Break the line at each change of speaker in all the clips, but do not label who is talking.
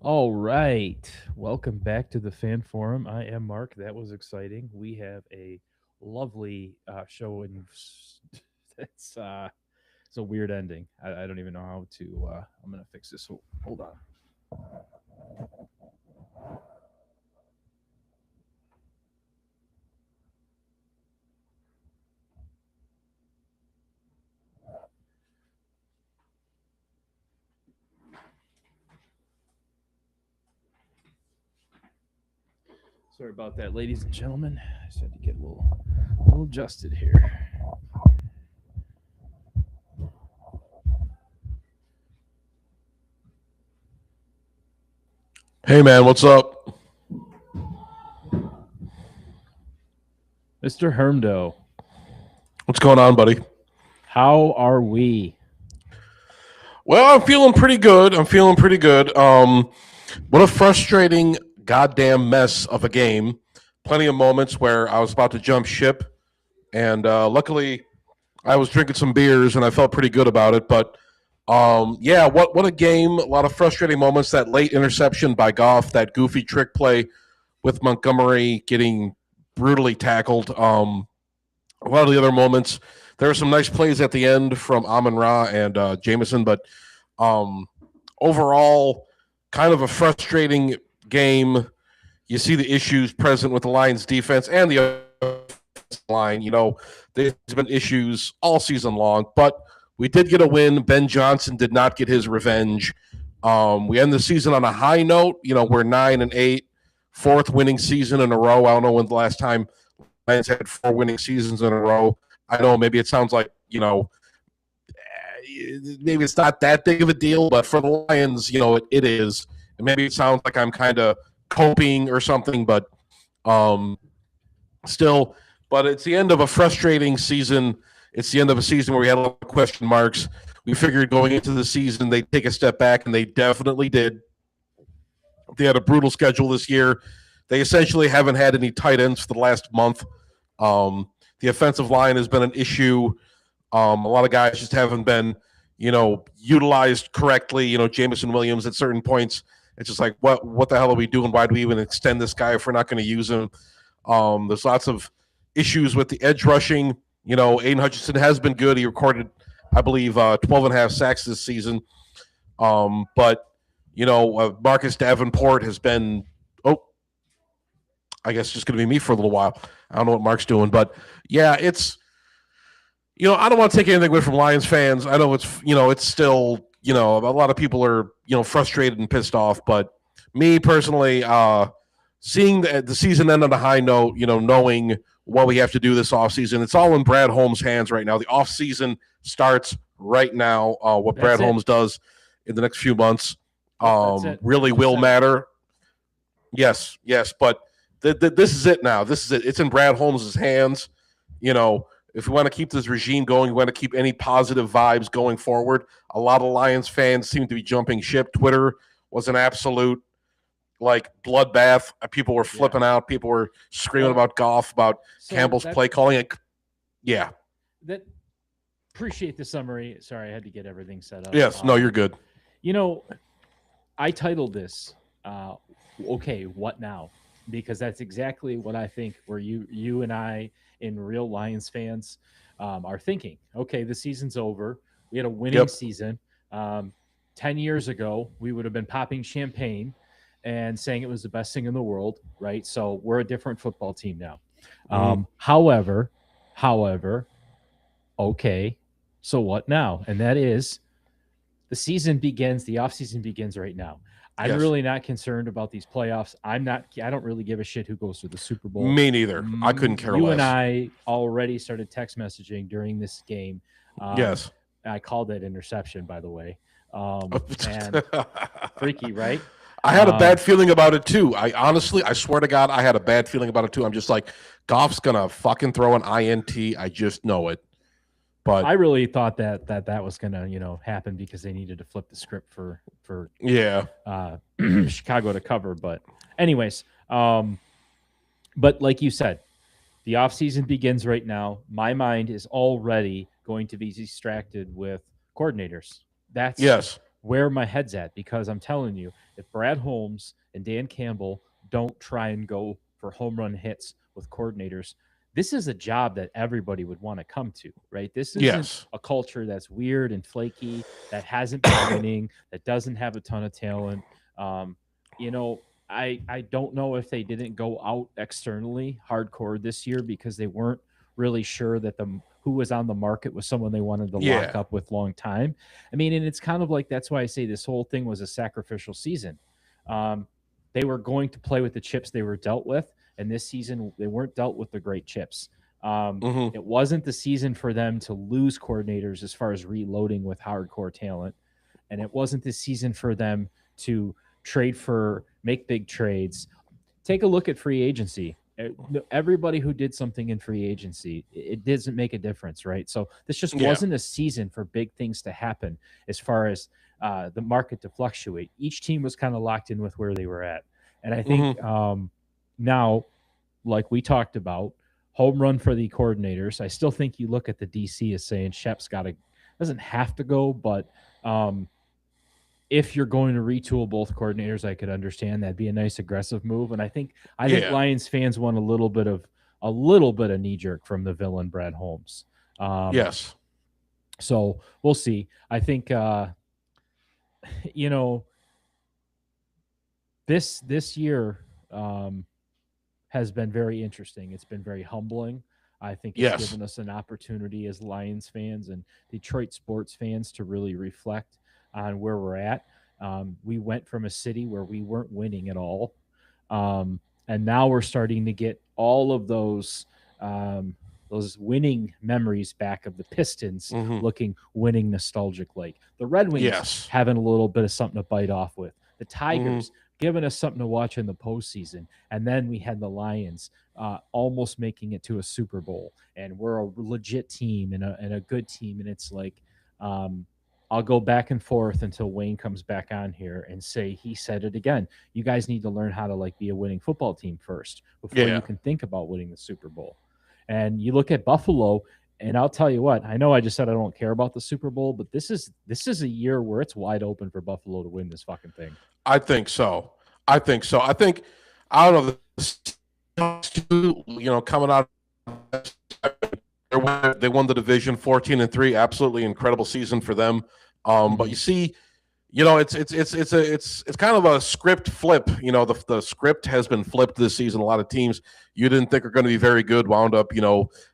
All right. Welcome back to the Fan Forum. I am Mark. That was exciting. We have a lovely show, and it's it's a weird ending. I don't even know how to. I'm gonna fix this. Hold on. Sorry about that, ladies and gentlemen. I just had to get a little adjusted here.
Hey man, what's up?
Mr. Hermdo,
What's going on, buddy?
how are we?
Well, I'm feeling pretty good. What a frustrating goddamn mess of a game. Plenty of moments where I was about to jump ship, and luckily I was drinking some beers and I felt pretty good about it. But yeah, what a game! A lot of frustrating moments. That late interception by Goff, that goofy trick play with Montgomery getting brutally tackled. A lot of the other moments, there were some nice plays at the end from Amon Ra and Jameson, but um, overall, kind of a frustrating game. You see the issues present with the Lions defense and the line. There's been issues all season long, but we did get a win. Ben Johnson did not get his revenge. We end the season on a high note. We're 9-8, fourth winning season in a row. I don't know when the last time Lions had four winning seasons in a row. I know maybe it sounds like, maybe it's not that big of a deal, but for the Lions, it is. And maybe it sounds like I'm kind of coping or something, but still, but it's the end of a frustrating season. It's the end of a season where we had a lot of question marks. We figured going into the season they'd take a step back, and they definitely did. They had a brutal schedule this year. They essentially haven't had any tight ends for the last month. The offensive line has been an issue. A lot of guys just haven't been, utilized correctly. Jameson Williams at certain points, it's just like, what the hell are we doing? Why do we even extend this guy if we're not going to use him? There's lots of issues with the edge rushing. Aiden Hutchinson has been good. He recorded, I believe, 12 and a half sacks this season. But Marcus Davenport has been, I guess just going to be me for a little while. I don't know what Mark's doing, but yeah, it's, I don't want to take anything away from Lions fans. I know it's still, a lot of people are, frustrated and pissed off, but me personally, seeing the season end on a high note, knowing what we have to do this offseason, it's all in Brad Holmes' hands right now. The offseason starts right now. What Brad Holmes does in the next few months really will matter. Yes, but this is it now. This is it. It's in Brad Holmes' hands. If we want to keep this regime going, we want to keep any positive vibes going forward. A lot of Lions fans seem to be jumping ship. Twitter was an absolute bloodbath. People were flipping out. People were screaming about Goff, about Campbell's play calling. Yeah.
Appreciate the summary. Sorry, I had to get everything set up.
Yes, no, you're good.
I titled this, okay, what now? Because that's exactly what I think where you and I and real Lions fans are thinking. Okay, the season's over. We had a winning season. 10 years ago, we would have been popping champagne and saying it was the best thing in the world, right? So we're a different football team now. However, okay, so what now? And that is the offseason begins right now. I'm really not concerned about these playoffs. I don't really give a shit who goes to the Super Bowl.
Me neither. I couldn't care less.
You and I already started text messaging during this game.
Yes.
I called that interception, by the way. And freaky, right?
I had a bad feeling about it too. I swear to God, I had a bad feeling about it too. I'm just like, Goff's gonna fucking throw an INT. I just know it. But
I really thought that was gonna happen because they needed to flip the script for Chicago to cover. But anyways, but like you said, the offseason begins right now. My mind is already going to be distracted with coordinators. That's where my head's at, because I'm telling you, if Brad Holmes and Dan Campbell don't try and go for home run hits with coordinators, this is a job that everybody would want to come to, right? This isn't
Yes.
a culture that's weird and flaky, that hasn't been winning, that doesn't have a ton of talent. Um, you know, I don't know if they didn't go out externally hardcore this year because they weren't really sure that the who was on the market was someone they wanted to lock
Yeah.
up with long time. I mean, and it's kind of like that's why I say this whole thing was a sacrificial season. Um, they were going to play with the chips they were dealt with, and this season they weren't dealt with the great chips.
Hmm.
It wasn't the season for them to lose coordinators as far as reloading with hardcore talent, and it wasn't the season for them to trade for make big trades. Take a look at free agency. Everybody who did something in free agency, it doesn't make a difference, right? So this just
Yeah.
wasn't a season for big things to happen as far as the market to fluctuate. Each team was kind of locked in with where they were at, and I think
Hmm.
now, like we talked about, home run for the coordinators. I still think you look at the DC as saying Shep's got to doesn't have to go, but um, if you're going to retool both coordinators, I could understand that'd be a nice aggressive move. And I think
Yeah.
Lions fans want a little bit of knee jerk from the villain Brad Holmes. Um,
Yes.
so we'll see. I think you know this year um, has been very interesting. It's been very humbling. I think it's
Yes.
given us an opportunity as Lions fans and Detroit sports fans to really reflect on where we're at. We went from a city where we weren't winning at all, um, and now we're starting to get all of those winning memories back of the Pistons
Hmm.
looking winning nostalgic like the Red Wings
Yes.
having a little bit of something to bite off with, the
Hmm.
Tigers giving us something to watch in the postseason. And then we had the Lions almost making it to a Super Bowl, and we're a legit team and a good team. And it's like, um, I'll go back and forth until Wayne comes back on here and say he said it again. You guys need to learn how to like be a winning football team first before you
Yeah.
can think about winning the Super Bowl. And you look at Buffalo, and I'll tell you what, I know I just said I don't care about the Super Bowl, but this is a year where it's wide open for Buffalo to win this fucking thing.
I think so. I think so. I think I don't know coming out they won the division 14-3, absolutely incredible season for them. But
Mm-hmm.
you see, it's kind of a script flip. The script has been flipped this season. A lot of teams you didn't think are going to be very good wound up,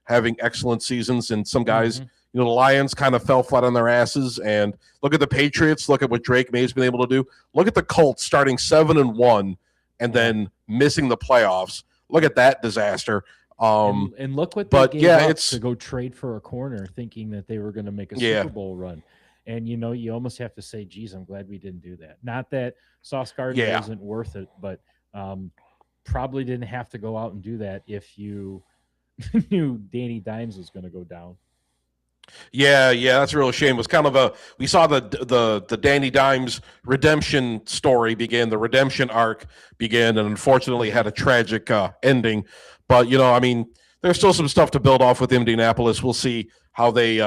having excellent seasons, and some guys,
Mm-hmm.
the Lions kind of fell flat on their asses. And look at the Patriots. Look at what Drake May's been able to do. Look at the Colts starting 7-1 and
Yeah.
then missing the playoffs. Look at that disaster.
And look what they
But
gave
yeah,
up to
it's
go trade for a corner, thinking that they were going to make a
yeah,
Super Bowl run. And you almost have to say, "Geez, I'm glad we didn't do that." Not that Sauce Gardner
yeah.
isn't worth it, but um, probably didn't have to go out and do that if you knew Danny Dimes was going to go down.
Yeah, that's a real shame. It was kind of we saw the Danny Dimes redemption story begin, the redemption arc began, and unfortunately had a tragic ending. But I mean, there's still some stuff to build off with Indianapolis. We'll see how they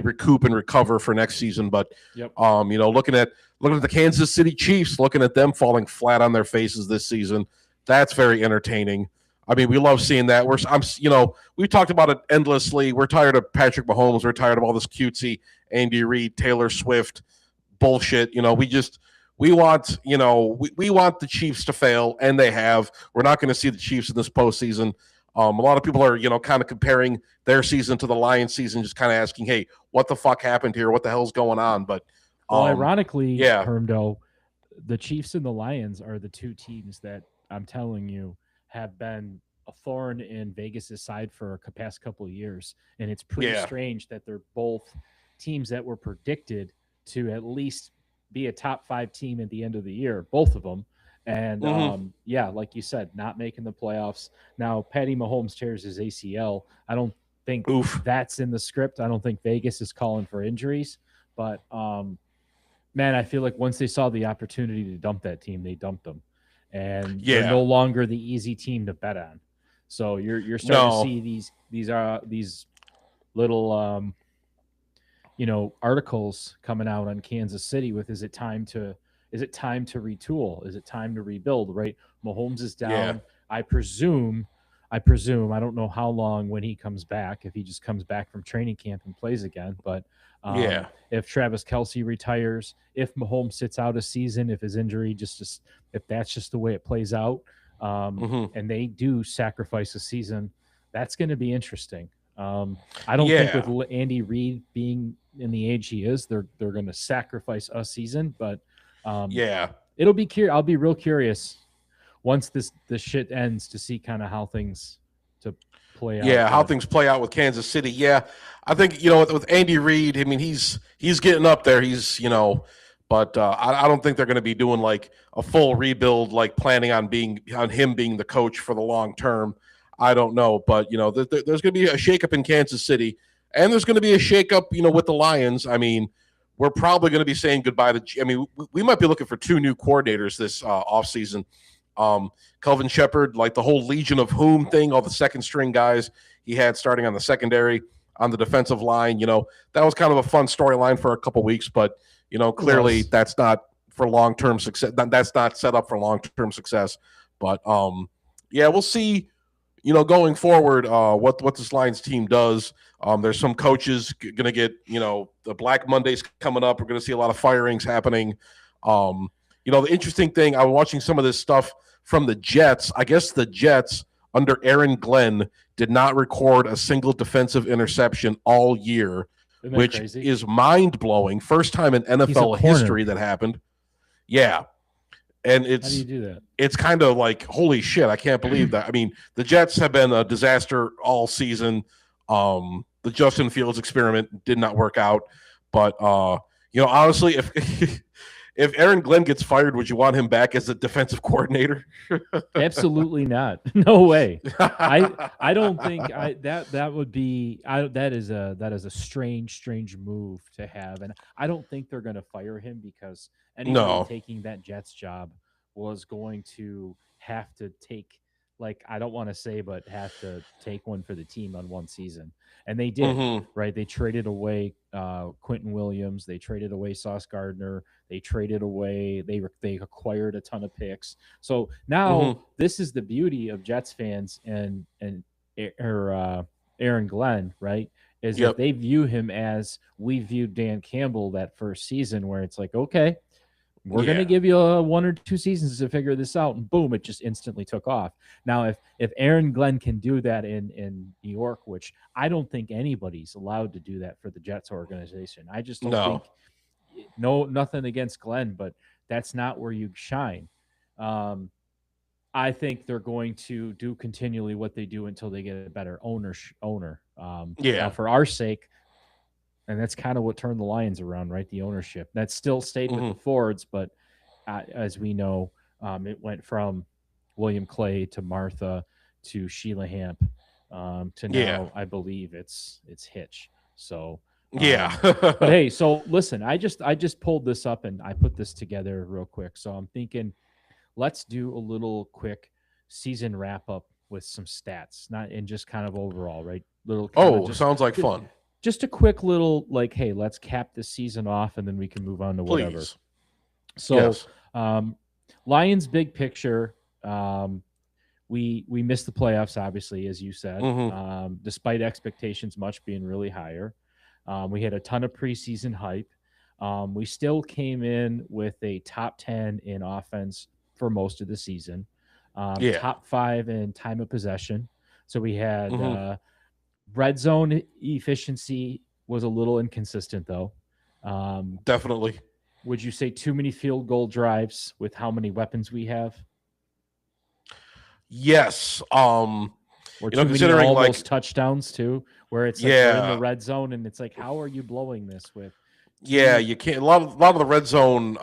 recoup and recover for next season. But
Yep.
looking at the Kansas City Chiefs, looking at them falling flat on their faces this season, that's very entertaining. I mean, we love seeing that. We talked about it endlessly. We're tired of Patrick Mahomes. We're tired of all this cutesy Andy Reid, Taylor Swift bullshit. We want the Chiefs to fail, and they have. We're not going to see the Chiefs in this postseason. A lot of people are, kind of comparing their season to the Lions season, just kind of asking, "Hey, what the fuck happened here? What the hell's going on?" But,
Well, ironically,
yeah,
Hermdo, the Chiefs and the Lions are the two teams that I'm telling you have been a thorn in Vegas's side for a past couple of years, and it's pretty
yeah,
strange that they're both teams that were predicted to at least be a top five team at the end of the year, both of them. And
hmm
yeah, like you said, not making the playoffs. Now, Patty Mahomes tears his ACL. I don't think
oof,
that's in the script. I don't think Vegas is calling for injuries, but man, I feel like once they saw the opportunity to dump that team, they dumped them, and they're
yeah,
no longer the easy team to bet on. So you're starting to
no,
see these little articles coming out on Kansas City with is it time to retool? Is it time to rebuild? Right, Mahomes is
Yeah.
down. I presume I don't know how long when he comes back, if he just comes back from training camp and plays again, but
Yeah.
if Travis Kelsey retires, if Mahomes sits out a season, if his injury if that's just the way it plays out,
Hmm.
and they do sacrifice a season, that's going to be interesting. I don't think with
Yeah.
Andy Reid being in the age he is, they're going to sacrifice a season, but um,
Yeah.
it'll be I'll be real curious once this shit ends to see kind of how things to play out.
Yeah, how
But
things play out with Kansas City. Yeah, I think with Andy Reid. I mean, he's getting up there. But I don't think they're going to be doing like a full rebuild, like planning on him being the coach for the long term. I don't know, but there's going to be a shakeup in Kansas City, and there's going to be a shakeup, with the Lions. I mean, we're probably going to be saying goodbye to. I mean, we might be looking for two new coordinators this offseason. Kelvin Shepard, like the whole Legion of Whom thing, all the second string guys he had starting on the secondary, on the defensive line. That was kind of a fun storyline for a couple weeks, but
it
clearly
was.
that's not for long term success. That's not set up for long term success. But yeah, we'll see. Going forward, what this Lions team does. There's some coaches going to get the Black Mondays coming up. We're going to see a lot of firings happening. The interesting thing, I was watching some of this stuff from the Jets. I guess the Jets under Aaron Glenn did not record a single defensive interception all year,
Isn't that
which
crazy?
is mind blowing. First time in
He's a
NFL
corner.
history that happened. Yeah, and
How do you do that?
it's kind of like holy shit, I can't believe that. I mean, the Jets have been a disaster all season. The Justin Fields experiment did not work out, but honestly, if if Aaron Glenn gets fired, would you want him back as a defensive coordinator?
Absolutely not. No way. I don't think that would be that is a strange move to have, and I don't think they're going to fire him because anybody
No.
taking that Jets job was going to have to take, like, I don't want to say, but have to take one for the team on one season, and they did.
Hmm.
Right, they traded away Quentin Williams, they traded away Sauce Gardner, they traded away, they acquired a ton of picks. So now
Hmm.
this is the beauty of Jets fans and or Aaron Glenn, right? Is that
Yep.
they view him as we viewed Dan Campbell that first season, where it's like, okay, we're going to
Yeah.
give you one or two seasons to figure this out, and boom, it just instantly took off. Now, if Aaron Glenn can do that in New York, which I don't think anybody's allowed to do that for the Jets organization, I just don't
No.
think. No, nothing against Glenn, but that's not where you shine. Um, I think they're going to do continually what they do until they get a better owner. Now,
Yeah.
for our sake, and that's kind of what turned the Lions around, right? The ownership that still stayed with the
Hmm.
Fords, but as we know, it went from William Clay to Martha to Sheila Hamp to
Yeah.
now I believe it's Hitch. So,
Yeah.
but hey, so listen, I just pulled this up and I put this together real quick. So I'm thinking let's do a little quick season wrap up with some stats, not in just kind of overall, right? Little kind of
Oh,
just
sounds like
just
fun.
just a quick little like, hey, let's cap this season off and then we can move on to whatever.
Please.
So,
Yes.
um, Lions big picture. Um, we missed the playoffs, obviously, as you said,
Hmm.
despite expectations much being really higher. We had a ton of preseason hype. We still came in with a top 10 in offense for most of the season,
Yeah.
top five in time of possession. So we had
Hmm.
red zone efficiency was a little inconsistent, though. Um,
Definitely.
would you say too many field goal drives with how many weapons we have?
Yes.
Or too many
Considering like,
almost touchdowns too, where it's like we're in the
yeah,
red zone and it's like, how are you blowing this with
yeah,
two?
you can't. A lot of the red zone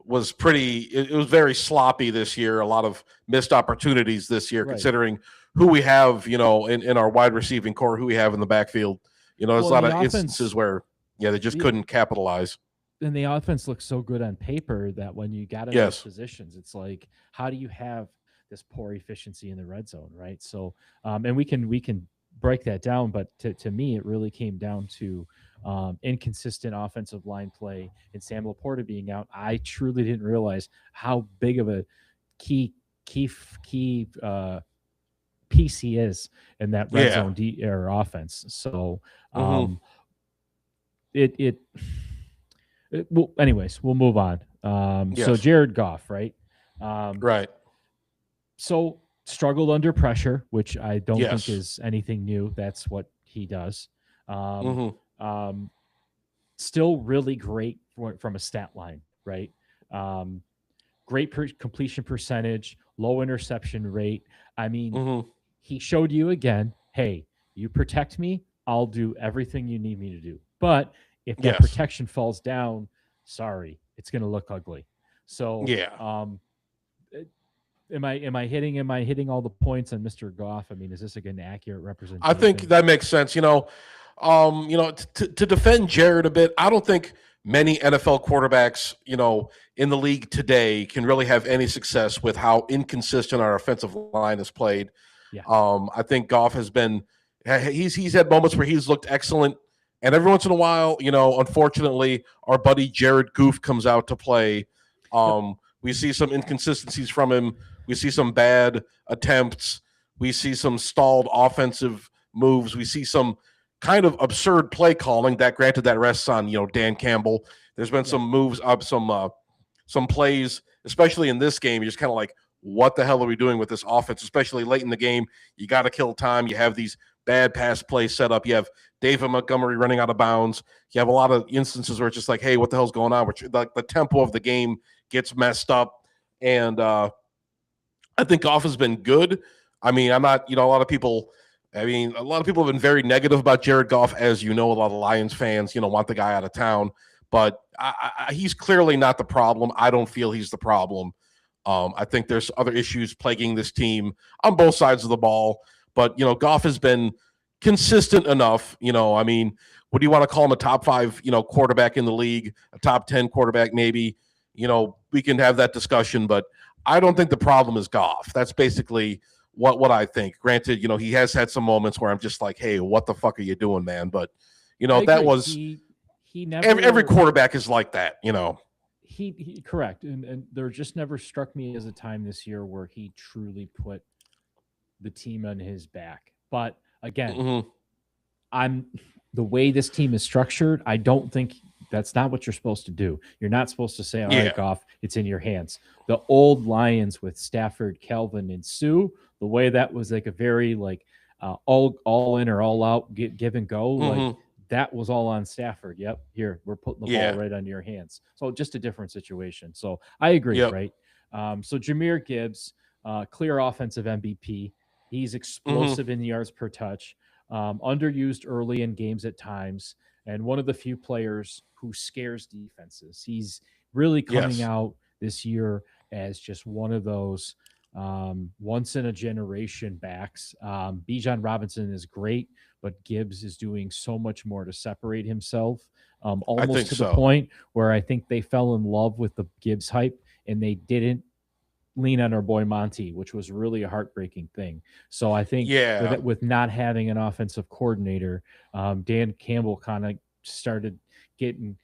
was pretty. It was very sloppy this year. A lot of missed opportunities this year,
Right.
considering who we have, in our wide receiving core, who we have in the backfield. There's a
Well, and
lot
the
of instances
offense,
where, yeah, they just
the
couldn't capitalize.
and the offense looks so good on paper that when you got in those
Yes.
positions, it's like, how do you have this poor efficiency in the red zone, right? So, and we can break that down, but to me, it really came down to inconsistent offensive line play, and Sam Laporta being out, I truly didn't realize how big of a key piece he is in that red
Yeah.
zone or offense. So
Mm-hmm.
um, it, it well, anyways, we'll move on. So
Yes.
Jared Goff, right? Um,
Right.
so struggled under pressure, which I don't think
Yes.
is anything new. That's what he does. Um,
Mm-hmm.
um, Still really great from a stat line, right? Um, Great completion percentage, low interception rate. I mean,
Mm-hmm.
he showed you again, hey, you protect me, I'll do everything you need me to do. But if that
Yes.
protection falls down, sorry, it's going to look ugly. So,
Yeah.
am I hitting all the points on Mr. Goff? I mean, is this an accurate
I think
representation?
that makes sense. To defend Jared a bit, I don't think many NFL quarterbacks, in the league today can really have any success with how inconsistent our offensive line is played.
Yeah.
I think Goff has been he's had moments where he's looked excellent, and every once in a while, unfortunately, our buddy Jared Goof comes out to play.
Yep.
We see some inconsistencies from him. We see some bad attempts. We see some stalled offensive moves. We see some kind of absurd play calling that, granted, that rests on Dan Campbell. There's been
Yep.
some moves up, some plays, especially in this game. You're just kind of like, what the hell are we doing with this offense? Especially late in the game, you got to kill time. You have these bad pass plays set up. You have David Montgomery running out of bounds. You have a lot of instances where it's just like, hey, what the hell's going on? Which like the tempo of the game gets messed up, and I think Goff has been good. I mean, I'm not, a lot of people. I mean, a lot of people have been very negative about Jared Goff, as you know. A lot of Lions fans, want the guy out of town, but he's clearly not the problem. I don't feel he's the problem. I think there's other issues plaguing this team on both sides of the ball, but Goff has been consistent enough. I mean, what do you want to call him? A top five, quarterback in the league, a top 10 quarterback, maybe. We can have that discussion, but I don't think the problem is Goff. That's basically what I think. Granted, he has had some moments where I'm just like, hey, what the fuck are you doing, man? But
I
that
agree.
was
He
every
never
quarterback is like that.
he correct, and there just never struck me as a time this year where he truly put the team on his back. But again,
Mm-hmm.
I'm the way this team is structured, I don't think that's not what you're supposed to do. You're not supposed to say, all right,
Yeah.
Goff, it's in your hands. The old Lions with Stafford, Kelvin, and Sue, the way that was like a very like all in or all out give and go, like
Mm-hmm.
that was all on Stafford. Yep, here we're putting the ball
Yeah.
right on your hands. So just a different situation. So I agree,
Yep.
right? So Jameer Gibbs, clear offensive MVP. He's
Mm-hmm.
explosive in yards per touch, underused early in games at times, and one of the few players who scares defenses. He's really coming
Yes.
out this year as just one of those once in a generation backs. Bijan Robinson is great, but Gibbs is doing so much more to separate himself,
I
almost
think
to the
so.
point where I think they fell in love with the Gibbs hype and they didn't lean on our boy Monty, which was really a heartbreaking thing. So I think with
Yeah.
it, with not having an offensive coordinator, Dan Campbell kind of started getting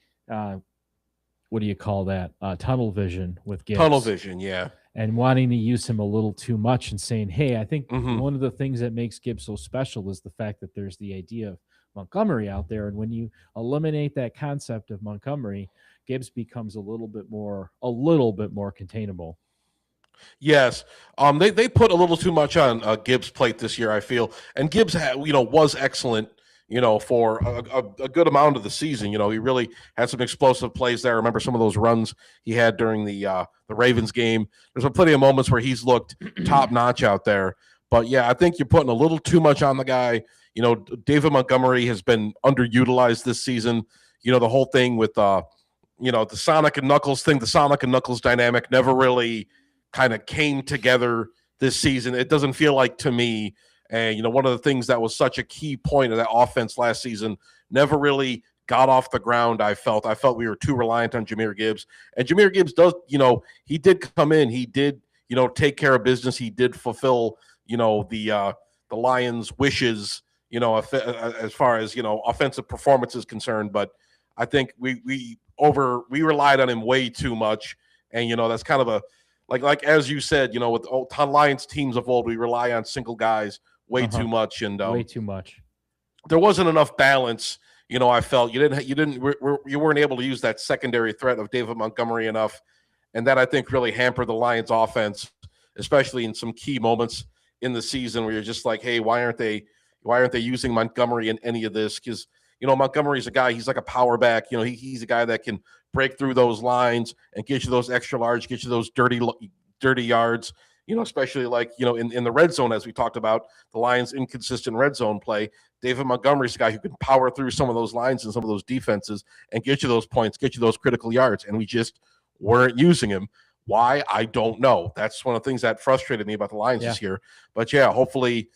what do you call that, tunnel vision with
Tunnel
Gibbs
vision. Yeah.
and wanting to use him a little too much and saying, hey, I think
Mm-hmm.
one of the things that makes Gibbs so special is the fact that there's the idea of Montgomery out there. And when you eliminate that concept of Montgomery, Gibbs becomes a little bit more containable.
Yes. They put a little too much on Gibbs' plate this year, I feel. And Gibbs was excellent, for a good amount of the season. He really had some explosive plays there. I remember some of those runs he had during the Ravens game. There's been plenty of moments where he's looked top notch out there. But yeah, I think you're putting a little too much on the guy. David Montgomery has been underutilized this season. The whole thing with the Sonic and Knuckles thing, the Sonic and Knuckles dynamic never really kind of came together this season. It doesn't feel like to me. And one of the things that was such a key point of that offense last season never really got off the ground. I felt we were too reliant on Jameer Gibbs, and Jameer Gibbs does. He did come in. He did take care of business. He did fulfill the Lions' wishes. as far as offensive performance is concerned. But I think we relied on him way too much, and that's kind of a like as you said, with Lions teams of old, we rely on single guys way too much, and
way too much.
there wasn't enough balance. I felt you weren't able to use that secondary threat of David Montgomery enough, and that I think really hampered the Lions' offense, especially in some key moments in the season where you're just like, hey, why aren't they using Montgomery in any of this? Because Montgomery's a guy, he's like a power back. He's a guy that can break through those lines and get you those extra large, get you those dirty yards. Especially like in the red zone, as we talked about, the Lions' inconsistent red zone play. David Montgomery's a guy who can power through some of those lines and some of those defenses and get you those points, get you those critical yards, and we just weren't using him. Why? I don't know. That's one of the things that frustrated me about the Lions this year. But yeah, hopefully,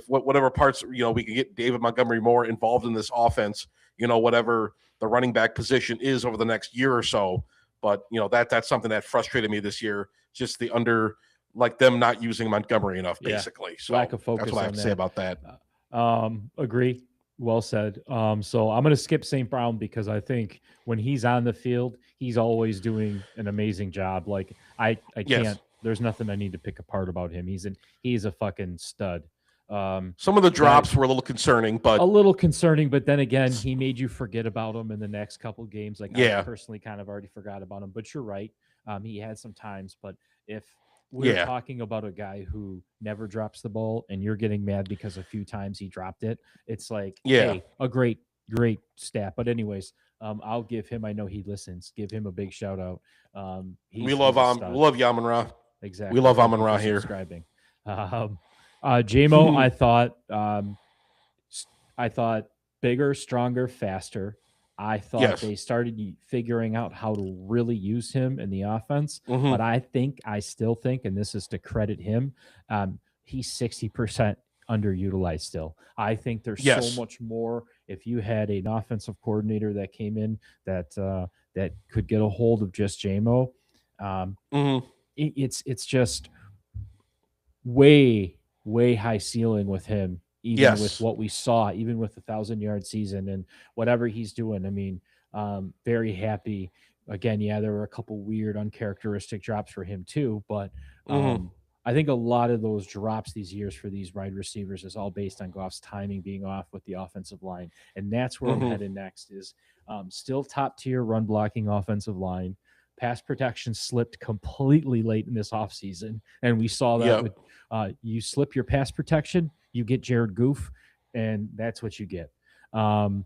whatever parts, we can get David Montgomery more involved in this offense, whatever the running back position is over the next year or so. But, that's something that frustrated me this year, just them not using Montgomery enough, basically. So
lack of focus.
That's what I have to say about that.
Agree. Well said. So I'm going to skip St. Brown because I think when he's on the field, he's always doing an amazing job. Like I can't, there's nothing I need to pick apart about him. He's a fucking stud.
Some of the drops were a little concerning, but
then again, he made you forget about him in the next couple games. Like I personally kind of already forgot about him, but you're right. He had some times, but if we're talking about a guy who never drops the ball and you're getting mad because a few times he dropped it, it's like, hey, a great stat. But anyways, I'll give him, I know he listens, give him a big shout out.
We love Amon-Ra.
Exactly.
We love Amon-Ra here.
Subscribing. JMO, I thought bigger, stronger, faster. I thought they started figuring out how to really use him in the offense. But I still think, and this is to credit him, he's 60% underutilized still. I think there's so much more. If you had an offensive coordinator that came in that could get a hold of just JMO, it's just way high ceiling with him. Even with what we saw, even with the 1,000-yard season and whatever he's doing. I mean, very happy. Again, there were a couple weird, uncharacteristic drops for him too. But I think a lot of those drops these years for these wide receivers is all based on Goff's timing being off with the offensive line. And that's where I'm headed next is still top-tier run-blocking offensive line. Pass protection slipped completely late in this offseason. And we saw that with you slip your pass protection, you get Jared Goff, and that's what you get.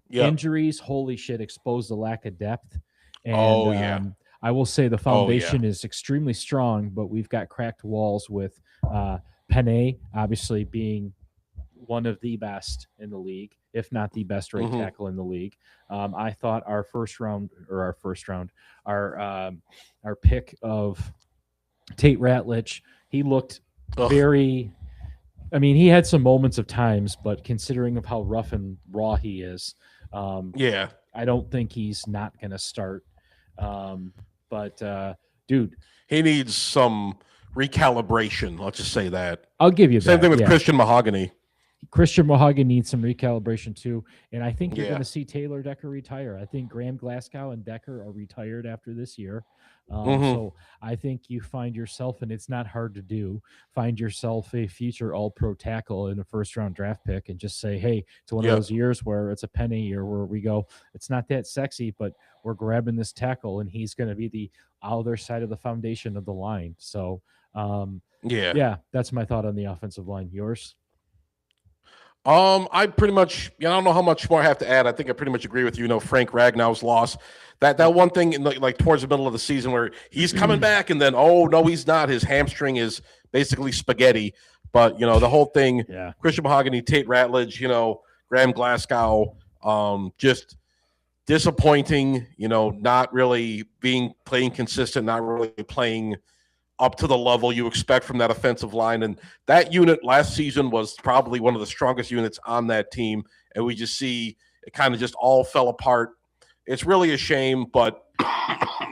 Injuries, holy shit, exposed the lack of depth. And I will say the foundation is extremely strong, but we've got cracked walls with Penei obviously being one of the best in the league, if not the best right tackle in the league. I thought our pick of Tate Ratledge, he looked very. I mean, he had some moments of times, but considering of how rough and raw he is, I don't think he's not going to start. Dude,
he needs some recalibration. Let's just say that.
I'll give you
same thing with Christian Mahogany.
Christian Mahogany needs some recalibration too, and I think you're going to see Taylor Decker retire. I think Graham Glasgow and Decker are retired after this year. So I think you find yourself, and it's not hard to do, find yourself a future all-pro tackle in a first-round draft pick and just say, hey, it's one of those years where it's a penny year where we go, it's not that sexy, but we're grabbing this tackle, and he's going to be the other side of the foundation of the line. So, that's my thought on the offensive line. Yours?
I pretty much, I don't know how much more I have to add. I think I pretty much agree with you. Frank Ragnow's loss, that one thing in like towards the middle of the season where he's coming back and then, oh no, he's not. His hamstring is basically spaghetti. But the whole thing, Christian Mahogany, Tate Ratledge, Graham Glasgow, just disappointing. Not really playing consistent, not really playing up to the level you expect from that offensive line. And that unit last season was probably one of the strongest units on that team. And we just see it kind of just all fell apart. It's really a shame, but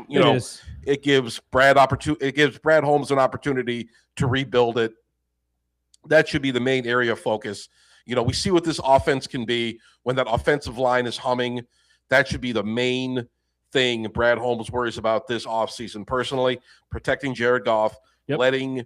it gives Brad Holmes an opportunity to rebuild it. That should be the main area of focus. we see what this offense can be when that offensive line is humming. That should be the main thing Brad Holmes worries about this offseason. Personally, protecting Jared Goff,
Yep.
letting,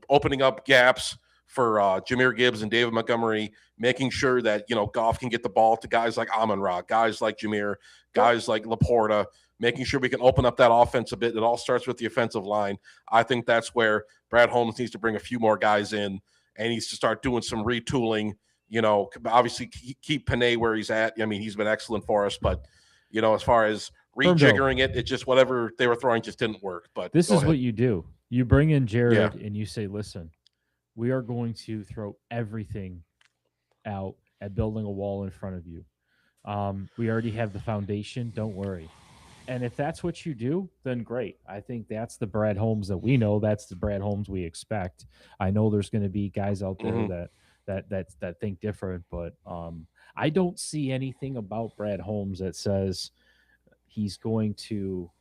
opening up gaps for Jahmyr Gibbs and David Montgomery, making sure that, Goff can get the ball to guys like Amon-Ra, guys like Jahmyr, guys like Laporta, making sure we can open up that offense a bit. It all starts with the offensive line. I think that's where Brad Holmes needs to bring a few more guys in and needs to start doing some retooling. Obviously keep Panay where he's at. I mean, he's been excellent for us, but as far as rejiggering it just whatever they were throwing just didn't work. But
this is what you do. You bring in Jared and you say, listen, we are going to throw everything out at building a wall in front of you. We already have the foundation. Don't worry. And if that's what you do, then great. I think that's the Brad Holmes that we know. That's the Brad Holmes we expect. I know there's going to be guys out there that think different, but I don't see anything about Brad Holmes that says he's going to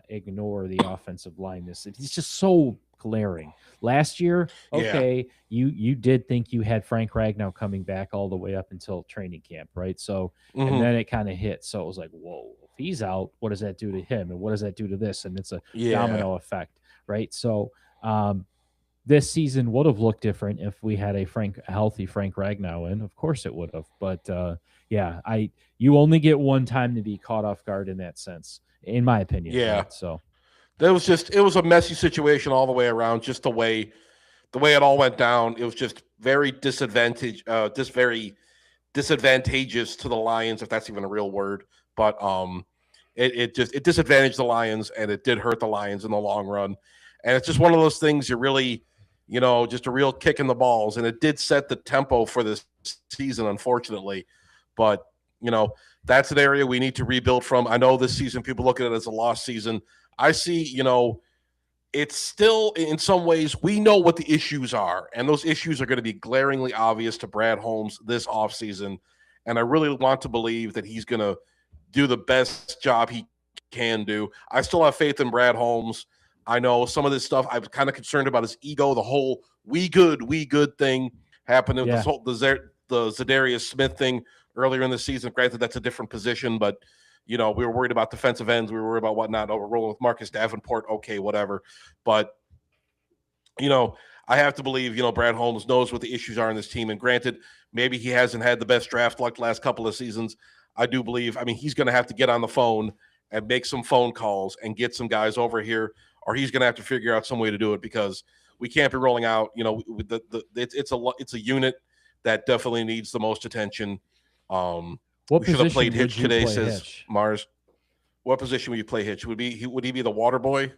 ignore the offensive line. He's just so glaring. Last year, okay, you did think you had Frank Ragnow coming back all the way up until training camp, right? So, and then it kind of hit. So it was like, whoa, if he's out, what does that do to him? And what does that do to this? And it's a domino effect, right? So this season would have looked different if we had a healthy Frank Ragnow in. Of course it would have. But you only get one time to be caught off guard in that sense, in my opinion.
Yeah.
Right? So
it was a messy situation all the way around, just the way it all went down. It was just very disadvantageous to the Lions, if that's even a real word. But it disadvantaged the Lions, and it did hurt the Lions in the long run. And it's just one of those things you're really, just a real kick in the balls. And it did set the tempo for this season, unfortunately. But, that's an area we need to rebuild from. I know this season people look at it as a lost season. I see, it's still, in some ways, we know what the issues are. And those issues are going to be glaringly obvious to Brad Holmes this offseason. And I really want to believe that he's going to do the best job he can do. I still have faith in Brad Holmes. I know some of this stuff I'm kind of concerned about his ego, the whole we good thing happening with the Zadarius Smith thing earlier in the season. Granted, that's a different position, but we were worried about defensive ends. We were worried about whatnot. We're rolling with Marcus Davenport. Okay, whatever. But, I have to believe, Brad Holmes knows what the issues are in this team. And granted, maybe he hasn't had the best draft luck the last couple of seasons. I do believe, he's going to have to get on the phone and make some phone calls and get some guys over here, or he's going to have to figure out some way to do it, because we can't be rolling out, it's a unit that definitely needs the most attention.
What
we should have played
Hitch
today, says Mars. What position would you play Hitch? Would he be the water boy?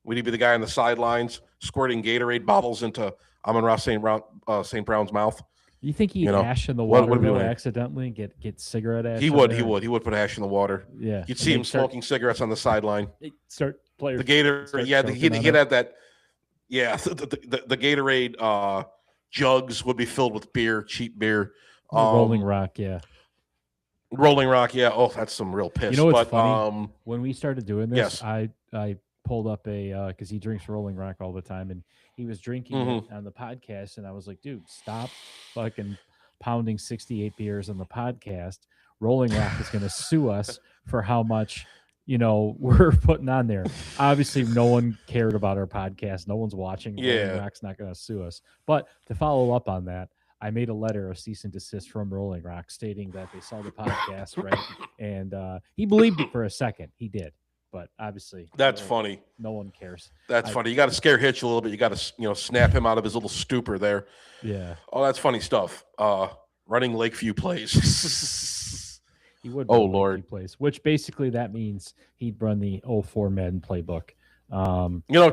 Would he be the guy on the sidelines squirting Gatorade bottles into Amon-Ra St. Brown's mouth?
You think he'd ash in the water accidentally and get cigarette ash?
He would put ash in the water.
Yeah.
You'd see him smoking cigarettes on the sideline.
Players.
The Gatorade, he'd have that. Yeah, the Gatorade jugs would be filled with beer, cheap beer.
Rolling Rock, yeah.
Rolling Rock, yeah. Oh, that's some real piss.
What's funny? When we started doing this,
yes.
I pulled up because he drinks Rolling Rock all the time, and he was drinking it on the podcast, and I was like, dude, stop fucking pounding 68 beers on the podcast. Rolling Rock is going to sue us for how much we're putting on there. Obviously, no one cared about our podcast. No one's watching.
Yeah.
Rolling Rock's not going to sue us. But to follow up on that, I made a letter of cease and desist from Rolling Rock stating that they saw the podcast, right? And he believed it for a second. He did. But obviously,
that's funny.
No one cares.
That's funny. You got to scare Hitch a little bit. You got to, snap him out of his little stupor there.
Yeah.
Oh, that's funny stuff. Running Lakeview plays.
He would.
Oh, Lord.
Plays, which basically that means he'd run the 04 Madden playbook.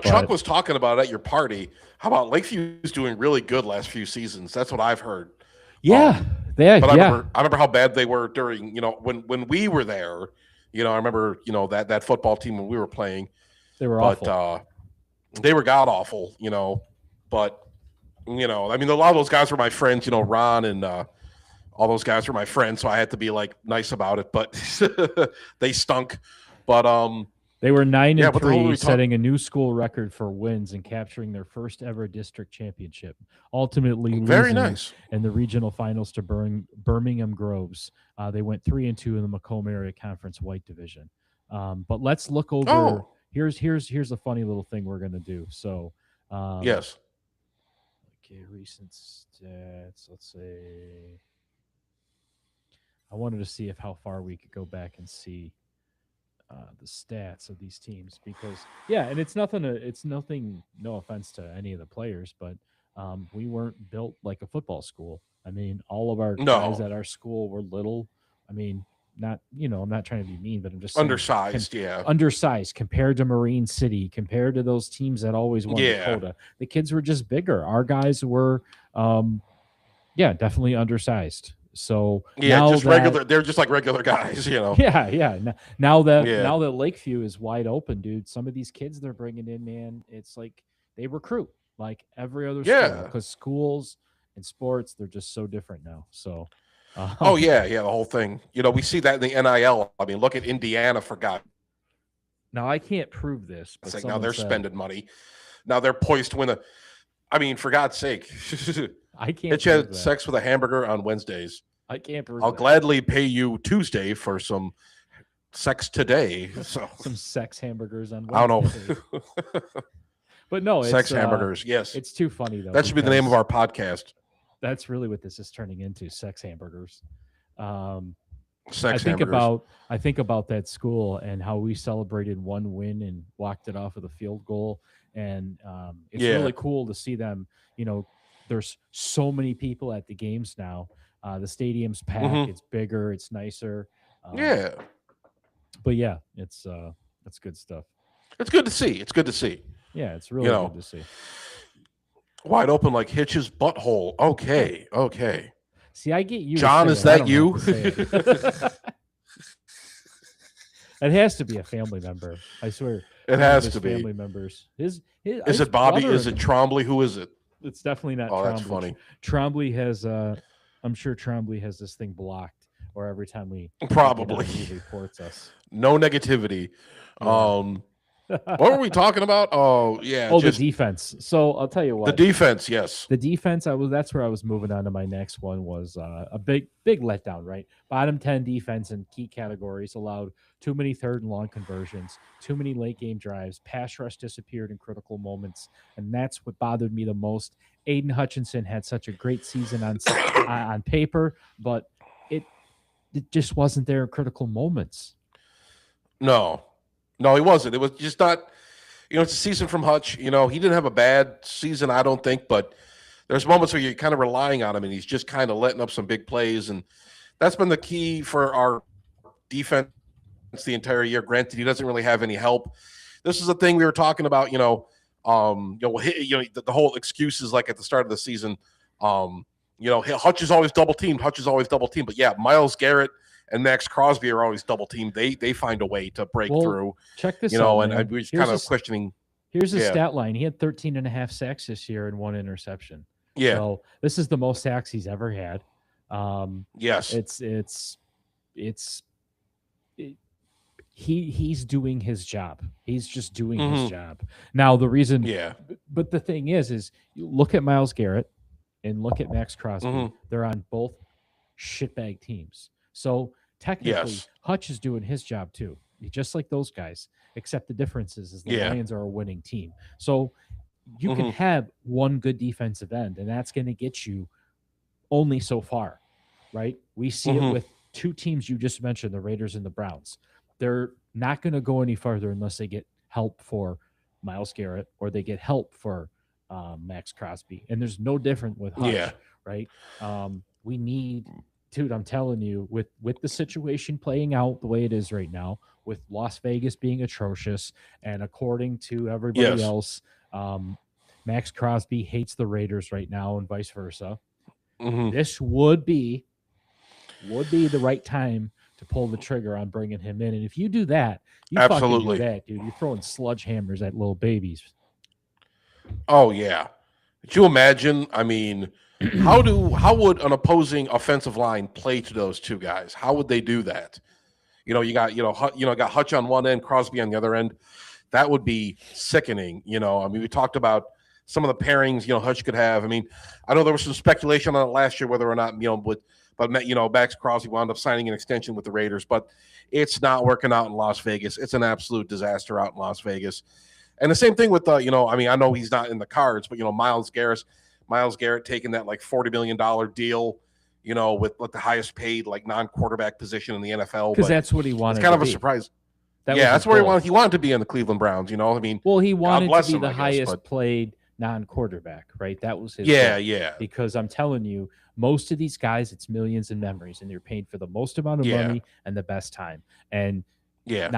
Chuck was talking about at your party. How about Lakeview's doing really good last few seasons? That's what I've heard.
Yeah.
I remember how bad they were during, when we were there. I remember, that football team when we were playing.
They were awful.
They were god awful, But, a lot of those guys were my friends, Ron and all those guys were my friends, so I had to be, nice about it. But they stunk. But,
They were 9
Yeah,
and
what the hell are
3,
we talking?
setting a new school record for wins and capturing their first ever district championship, ultimately
Very
losing
nice.
in the regional finals to Birmingham Groves. They went 3 and 2 in the Macomb Area Conference White Division. But let's look over.
Oh,
Here's a funny little thing we're gonna do. So,
yes.
okay, recent stats. Let's say I wanted to see if how far we could go back and see the stats of these teams because yeah, and it's nothing. No offense to any of the players, but we weren't built like a football school. I mean, all of our guys
No.
at our school were little. I mean, not I'm not trying to be mean, but I'm just saying
Undersized, yeah.
undersized compared to Marine City, compared to those teams that always won
Yeah.
Dakota. The kids were just bigger. Our guys were, yeah, definitely undersized. So
Yeah,
now
just
that
regular. They're just like regular guys, you know.
yeah, yeah. Now that
Yeah.
Lakeview is wide open, dude. Some of these kids they're bringing in, man, it's like they recruit like every other school
Yeah.
because schools and sports they're just so different now. So,
Oh
um,
yeah, yeah, the whole thing. You know, we see that in the NIL. I mean, look at Indiana for God's
now I can't prove this, but
sake. Now
someone
they're
said
spending money. Now they're poised to win a. I mean, for God's sake,
I can't
Hitch had
prove that.
sex with a hamburger on Wednesdays.
I can't prove
I'll
that.
gladly pay you Tuesday for some sex today. So
Some sex hamburgers on
I don't
Wednesday.
know.
But no,
Sex hamburgers. Yes,
it's too funny though.
that should be the name of
Because
our podcast.
that's really what this is turning into, sex hamburgers. Um,
Sex hamburgers.
I think about that school and how we celebrated one win and walked it off with a field goal, and it's
Yeah.
really cool to see them. You know, there's so many people at the games now. The stadium's packed.
Hmm.
It's bigger. It's nicer. Um,
Yeah.
but yeah, it's good stuff.
It's good to see. It's good to see.
Yeah, it's
You
really good
know,
to see.
wide open like Hitch's butthole. Okay. Okay.
See, I get you.
John,
To
is
say it. I
that
don't have
you?
to say it. It has to be a family member. I swear.
It
One of
has
his
to be.
family members. His
Is it Bobby? Is it Trombley? Who is it?
It's definitely not
Oh, that's
Trombley.
funny.
Trombley has I'm sure Trombley has this thing blocked or every time we get
Probably.
on, he reports us.
No negativity.
Yeah.
What were we talking about? Oh, yeah.
Oh,
Just
the defense. So I'll tell you
the
what.
defense. Yes.
The defense, that's where I was moving on to my next one was a big letdown, right? Bottom 10 defense in key categories allowed too many third and long conversions, too many late game drives, pass rush disappeared in critical moments, and that's what bothered me the most. Aiden Hutchinson had such a great season on paper, but it just wasn't there in critical moments.
No. No, he wasn't. It was just not. You know, it's a season from Hutch. You know, he didn't have a bad season, I don't think, but there's moments where you're kind of relying on him, and he's just kind of letting up some big plays, and that's been the key for our defense the entire year. Granted, he doesn't really have any help. This is the thing we were talking about. The whole excuses like at the start of the season. Hutch is always double teamed. But yeah, Myles Garrett and Max Crosby are always double teamed. They find a way to break through.
Check this out, man.
And we just kind of questioning.
Here's his stat line. He had 13 and a half sacks this year and 1 interception.
Yeah.
So this is the most sacks he's ever had.
Yes.
He's doing his job. He's just doing his job. Now the reason, but the thing is you look at Myles Garrett and look at Max Crosby. They're on both shitbag teams. So technically, Hutch is doing his job too, just like those guys. Except the difference is the Lions are a winning team. So you can have one good defensive end, and that's going to get you only so far, right? We see it with two teams you just mentioned, the Raiders and the Browns. They're not going to go any farther unless they get help for Myles Garrett or they get help for Max Crosby. And there's no different with Hutch, right? We need, dude, I'm telling you, with the situation playing out the way it is right now, with Las Vegas being atrocious, and according to everybody else, Max Crosby hates the Raiders right now and vice versa. This would be the right time to pull the trigger on bringing him in. And if you do that, you fucking do that, dude. You're throwing sledgehammers at little babies.
Oh, yeah. Could you imagine? I mean, how would an opposing offensive line play to those two guys? How would they do that? You got got Hutch on one end, Crosby on the other end. That would be sickening. I mean, we talked about some of the pairings Hutch could have. I mean, I know there was some speculation on it last year whether or not Max Crosby wound up signing an extension with the Raiders, but it's not working out in Las Vegas. It's an absolute disaster out in Las Vegas. And the same thing with I mean, I know he's not in the cards, but Myles Garrett taking that like $40 million deal, with the highest paid like non-quarterback position in the NFL.
Because
But
that's what he wanted.
it's kind
to
of a
be.
surprise.
That
Yeah,
was
that's where he wanted to be in the Cleveland Browns. I mean,
well, he wanted to
bless
be
him,
the
I guess,
highest
but
played non-quarterback, right? That was his
yeah,
goal.
yeah,
Because I'm telling you, most of these guys, it's millions in memories, and they're paid for the most amount of
yeah,
money and the best time. And
yeah,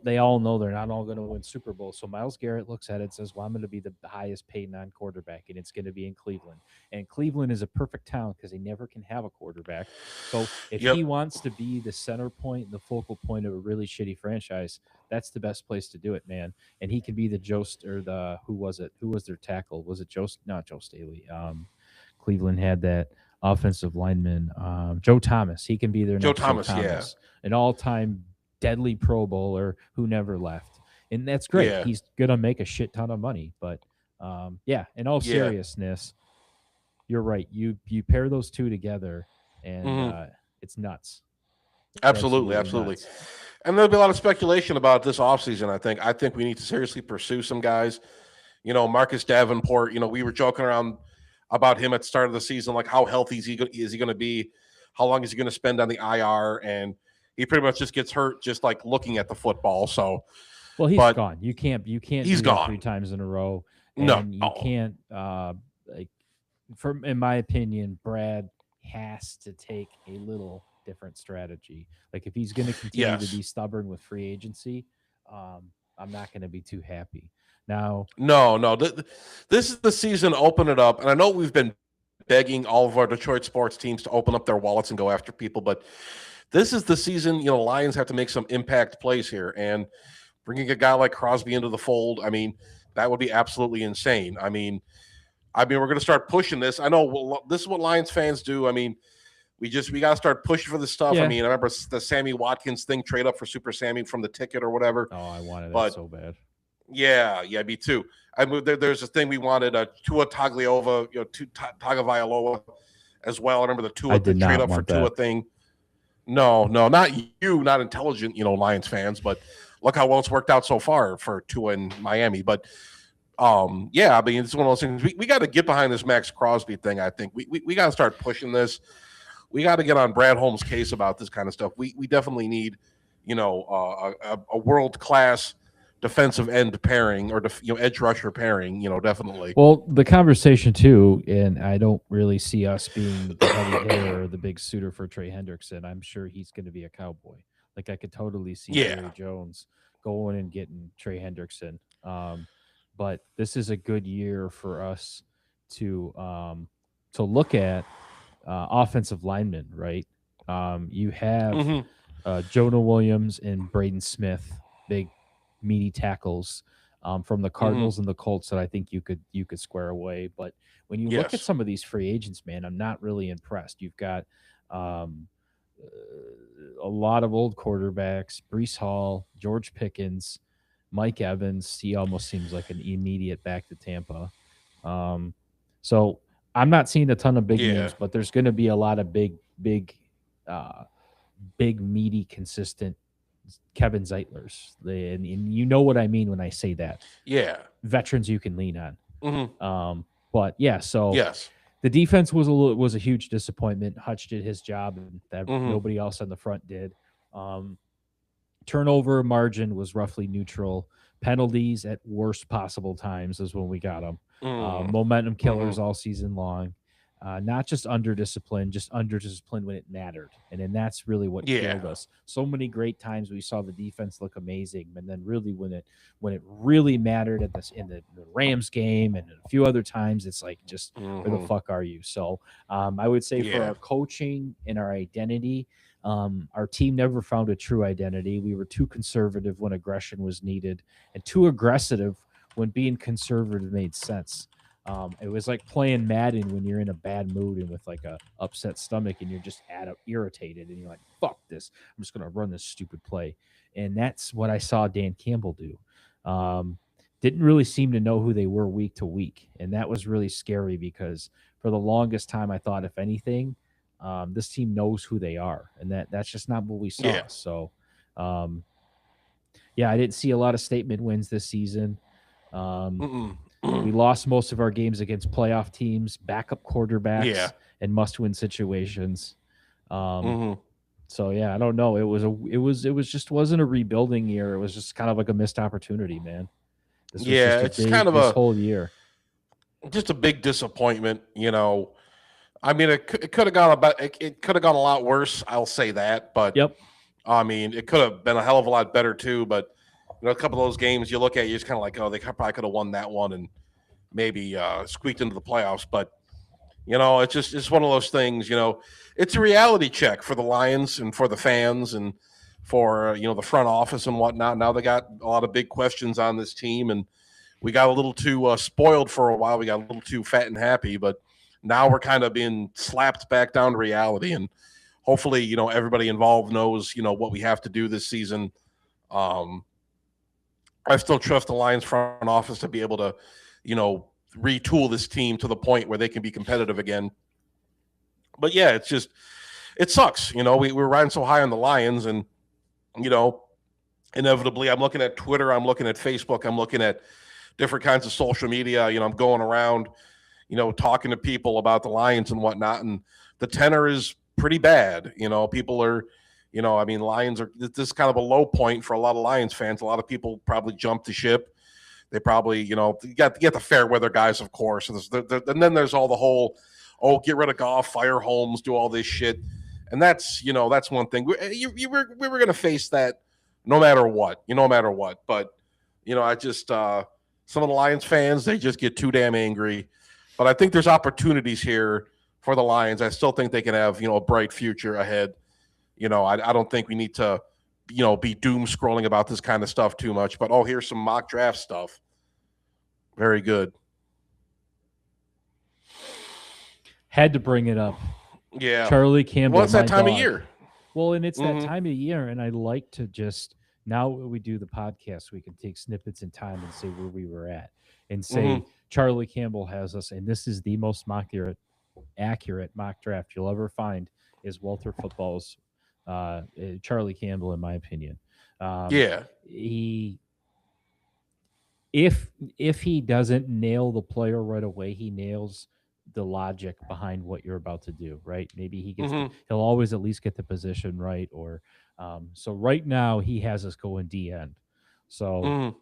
they all know they're not all going to win Super Bowl. So Myles Garrett looks at it and says, well, I'm going to be the highest paid non-quarterback, and it's going to be in Cleveland. And Cleveland is a perfect town because they never can have a quarterback. So if
yep,
he wants to be the center point and the focal point of a really shitty franchise, that's the best place to do it, man. And he can be the who was it? Who was their tackle? Was it not Joe Staley? Cleveland had that offensive lineman, Joe Thomas. He can be their
Joe
next Joe
Thomas, yeah,
Thomas, an all-time deadly Pro Bowler who never left, and that's great.
yeah,
He's gonna make a shit ton of money. But yeah, in all
yeah,
seriousness, you're right. You pair those two together, and
hmm
it's nuts. It's
absolutely,
absolutely
absolutely.
nuts.
And there'll be a lot of speculation about this offseason. I think we need to seriously pursue some guys. Marcus Davenport. We were joking around about him at the start of the season, like how healthy is he going to be? How long is he going to spend on the IR? And he pretty much just gets hurt just like looking at the football. So,
Well, he's
but
gone. You can't
he's
do that three
gone.
times in a row,
No,
and you can't like in my opinion, Brad has to take a little different strategy. Like if he's going to continue to
yes,
be stubborn with free agency, I'm not going to be too happy. Now,
no, no. This is the season. Open it up, and I know we've been begging all of our Detroit sports teams to open up their wallets and go after people, but this is the season. Lions have to make some impact plays here, and bringing a guy like Crosby into the fold. I mean, that would be absolutely insane. I mean, we're going to start pushing this. I know this is what Lions fans do. I mean, we got to start pushing for this stuff. I
yeah.
mean, I remember the Sammy Watkins thing, trade up for Super Sammy from the ticket or whatever.
Oh, I wanted that
But
so bad.
yeah, me too. I moved there's a thing we wanted Tua Tagliova, Tagovailoa as well. I remember the
I
Tua the
did
trade
not
up for
want
Tua
that.
thing. No, not you, not intelligent, Lions fans, but look how well it's worked out so far for Tua in Miami. But yeah, I mean, it's one of those things. We got to get behind this Max Crosby thing. I think we got to start pushing this. We got to get on Brad Holmes' case about this kind of stuff. We definitely need, a world class defensive end pairing or edge rusher pairing. Definitely.
Well, the conversation too, and I don't really see us being the heavy hitter or the big suitor for Trey Hendrickson. I'm sure he's going to be a Cowboy. Like I could totally see
Yeah.
Jerry Jones going and getting Trey Hendrickson. But this is a good year for us to look at offensive linemen, right? You have
Mm-hmm.
Jonah Williams and Braden Smith, big meaty tackles from the Cardinals and the Colts that I think you could square away. But when you look at
Yes.
some of these free agents, man, I'm not really impressed. You've got um, a lot of old quarterbacks: Brees Hall, George Pickens, Mike Evans. He almost seems like an immediate back to Tampa. Um, so I'm not seeing a ton of big
Yeah.
names, but there's going to be a lot of uh, big, meaty, consistent Kevin Zeitlers. And you know what I mean when I say that.
Yeah.
Veterans you can lean on.
Mm-hmm.
But yeah, so
Yes.
the defense was a huge disappointment. Hutch did his job, and that
Mm-hmm.
nobody else on the front did. Um, Turnover margin was roughly neutral. Penalties at worst possible times is when we got them.
Mm-hmm.
Momentum killers
Mm-hmm.
all season long. Not just under discipline, just under discipline when it mattered. And then that's really what
Yeah.
killed us. So many great times we saw the defense look amazing, and then really when it really mattered at this in the Rams game and a few other times, it's like just where the
Mm-hmm.
fuck are you? So I would say for
Yeah.
our coaching and our identity, our team never found a true identity. We were too conservative when aggression was needed, and too aggressive when being conservative made sense. It was like playing Madden when you're in a bad mood and with like a upset stomach and you're just irritated and you're like, "Fuck this! I'm just gonna run this stupid play." And that's what I saw Dan Campbell do. Didn't really seem to know who they were week to week, and that was really scary because for the longest time I thought, if anything, this team knows who they are, and that's just not what we
Yeah.
saw. So, um, yeah, I didn't see a lot of statement wins this season. Um,
Mm-mm.
we lost most of our games against playoff teams, backup
Yeah.
quarterbacks, and must-win situations. Um,
Hmm.
so yeah, I don't know. It was just wasn't a rebuilding year. It was just kind of like a missed opportunity, man. This was
Yeah.
just a
It's kind
big
of
this whole year.
just a big disappointment. I mean, it could have gone it could have gone a lot worse. I'll say that, but
Yep.
I mean, it could have been a hell of a lot better too. But a couple of those games you look at, you're just kind of like, oh, they probably could have won that one and maybe squeaked into the playoffs. But it's one of those things. It's a reality check for the Lions and for the fans and for the front office and whatnot. Now they got a lot of big questions on this team, and we got a little too spoiled for a while. We got a little too fat and happy, but now we're kind of being slapped back down to reality. And hopefully, everybody involved knows what we have to do this season. Um, I still trust the Lions front office to be able to, retool this team to the point where they can be competitive again. But yeah, it sucks. We're riding so high on the Lions, and you know, inevitably, I'm looking at Twitter, I'm looking at Facebook, I'm looking at different kinds of social media. I'm going around, talking to people about the Lions and whatnot, and the tenor is pretty bad. People are, I mean, Lions are this is kind of a low point for a lot of Lions fans. A lot of people probably jumped the ship. They probably, you got the fair weather guys, of course. And then there's all the whole, oh, get rid of Goff, fire Holmes, do all this shit. And that's one thing. We were going to face that no matter what, no matter what. But, I just, some of the Lions fans, they just get too damn angry. But I think there's opportunities here for the Lions. I still think they can have, a bright future ahead. I don't think we need to, be doom scrolling about this kind of stuff too much. But, oh, here's some mock draft stuff. Very good.
Had to bring it up.
Yeah.
Charlie Campbell.
Well, it's that time
dog.
of year.
Well, and it's that time of year, and I like to just now we do the podcast, we can take snippets in time and say where we were at, and say Charlie Campbell has us, and this is the most accurate mock draft you'll ever find. Is Walter Football's Charlie Campbell, in my opinion.
Yeah.
He if he doesn't nail the player right away, he nails the logic behind what you're about to do, right? Maybe he gets he'll always at least get the position right, or so right now he has us going D end. So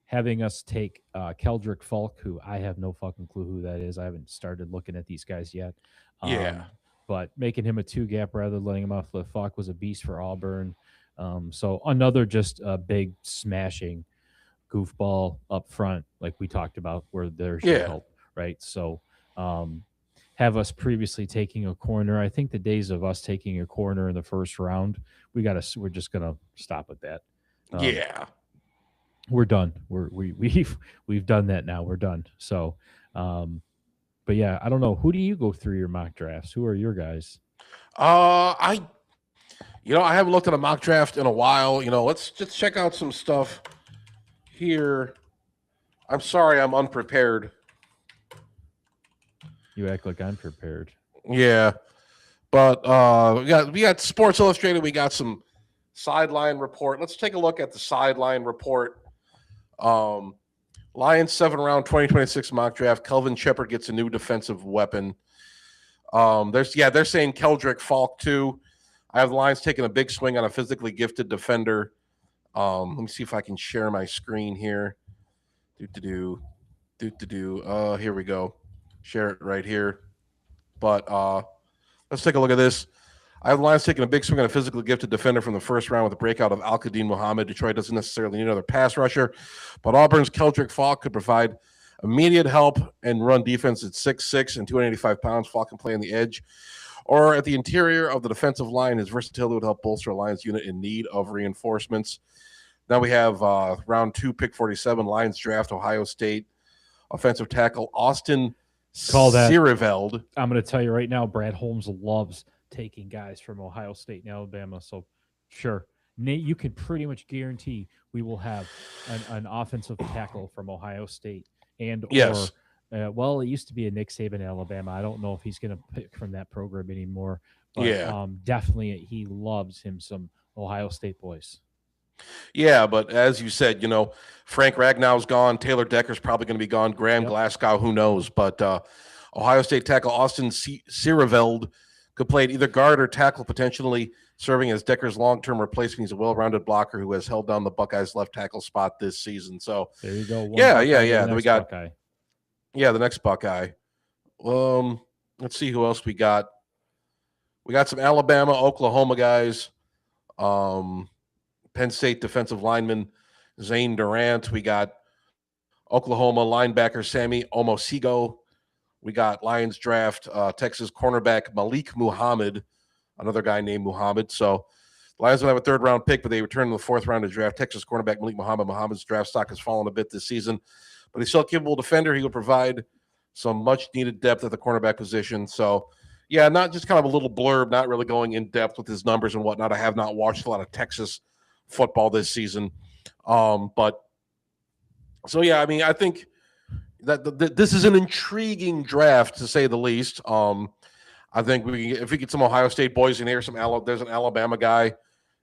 having us take Keldrick Falk, who I have no fucking clue who that is. I haven't started looking at these guys yet.
Yeah.
But making him a 2-gap rather than letting him off the Falk was a beast for Auburn. So another just a big smashing goofball up front, like we talked about, where there's help, right? So have us previously taking a corner. I think the days of us taking a corner in the first round, we're just gonna stop at that. We're done. We've done that now. We're done. So but yeah, I don't know. Who do you go through your mock drafts? Who are your guys?
I haven't looked at a mock draft in a while. Let's just check out some stuff here. I'm sorry, I'm unprepared.
You act like I'm prepared.
Yeah, but we got Sports Illustrated. We got some sideline report. Let's take a look at the sideline report. Lions 7th-round 2026 mock draft. Kelvin Shepard gets a new defensive weapon. They're saying Keldrick Falk too. I have the Lions taking a big swing on a physically gifted defender. Let me see if I can share my screen here. Here we go. Share it right here. But let's take a look at this. I have the Lions taking a big swing on a physically gifted defender from the first round with a breakout of Al-Qadim Muhammad. Detroit doesn't necessarily need another pass rusher, but Auburn's Keldrick Falk could provide immediate help and run defense at 6'6" and 285 pounds. Falk can play on the edge or at the interior of the defensive line. His versatility would help bolster a Lions unit in need of reinforcements. Now we have round 2, pick 47, Lions draft Ohio State offensive tackle Austin
Call that.
Sireveld.
I'm going to tell you right now, Brad Holmes loves taking guys from Ohio State and Alabama. So, sure, Nate, you can pretty much guarantee we will have an offensive tackle from Ohio State and
Yes.
or well, it used to be a Nick Saban Alabama. I don't know if he's going to pick from that program anymore, but
Yeah.
definitely he loves him some Ohio State boys.
Yeah, but as you said, Frank Ragnow's gone. Taylor Decker's probably going to be gone. Graham
Yep.
Glasgow, who knows? But Ohio State tackle Austin Sireveld could play at either guard or tackle, potentially serving as Decker's long-term replacement. He's a well-rounded blocker who has held down the Buckeyes' left tackle spot this season. So
There you go.
yeah.
The
Then we
next
got
Buckeye.
the next Buckeye. Let's see who else we got. We got some Alabama, Oklahoma guys. Penn State defensive lineman Zane Durant. We got Oklahoma linebacker Sammy Omosigo. We got Lions draft Texas cornerback Malik Muhammad, another guy named Muhammad. So Lions will have a third-round pick, but they return in the fourth round to draft Texas cornerback Malik Muhammad. Muhammad's draft stock has fallen a bit this season, but he's still a capable defender. He will provide some much-needed depth at the cornerback position. So, yeah, not just kind of a little blurb, not really going in depth with his numbers and whatnot. I have not watched a lot of Texas football this season. But so, yeah, I mean, I think that this is an intriguing draft, to say the least. I think if we get some Ohio State boys in here, there's an Alabama guy.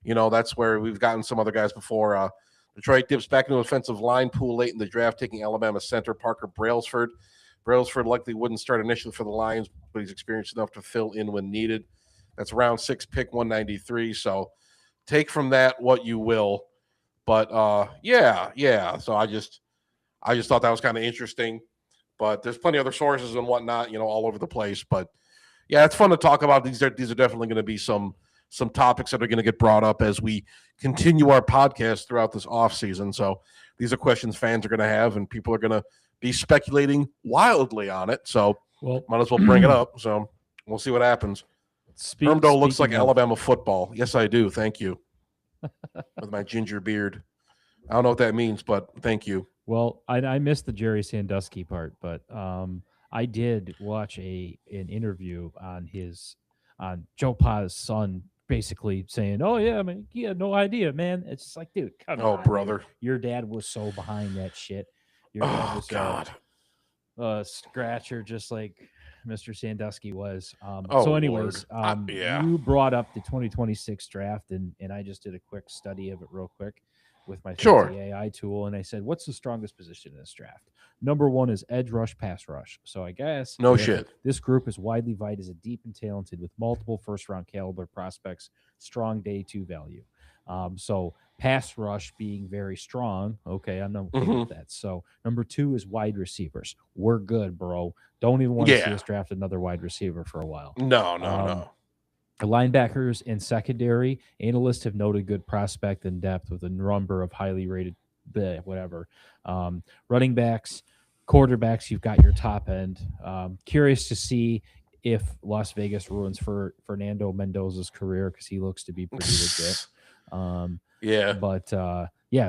That's where we've gotten some other guys before. Detroit dips back into offensive line pool late in the draft, taking Alabama center Parker Brailsford. Brailsford likely wouldn't start initially for the Lions, but he's experienced enough to fill in when needed. That's round 6, pick 193. So take from that what you will. But yeah. So I just thought that was kind of interesting. But there's plenty of other sources and whatnot, all over the place. But yeah, it's fun to talk about. These are definitely going to be some topics that are going to get brought up as we continue our podcast throughout this off season. So these are questions fans are going to have, and people are going to be speculating wildly on it. So might as well bring it up. So we'll see what happens. Hermdo looks like Alabama football. Yes, I do. Thank you. With my ginger beard. I don't know what that means, but thank you.
Well, I missed the Jerry Sandusky part, but I did watch an interview on Joe Pa's son, basically saying, "Oh yeah, I mean, he had no idea, man." It's just like, dude, come on,
brother,
dude. Your dad was so behind that shit. Your dad was
God,
a scratcher, just like Mr. Sandusky was.
So anyways,
you brought up the 2026 draft, and I just did a quick study of it real quick with my fancy AI tool, and I said, what's the strongest position in this draft? Number 1 is edge rush, pass rush. So I guess this group is widely viewed as a deep and talented with multiple first-round caliber prospects, strong day 2 value. So pass rush being very strong. Okay, I'm not okay with that. So number 2 is wide receivers. We're good, bro. Don't even want to see us draft another wide receiver for a while.
No.
Linebackers and secondary, analysts have noted good prospect and depth with a number of highly rated whatever. Running backs, quarterbacks, you've got your top end. Curious to see if Las Vegas ruins for Fernando Mendoza's career, because he looks to be pretty legit.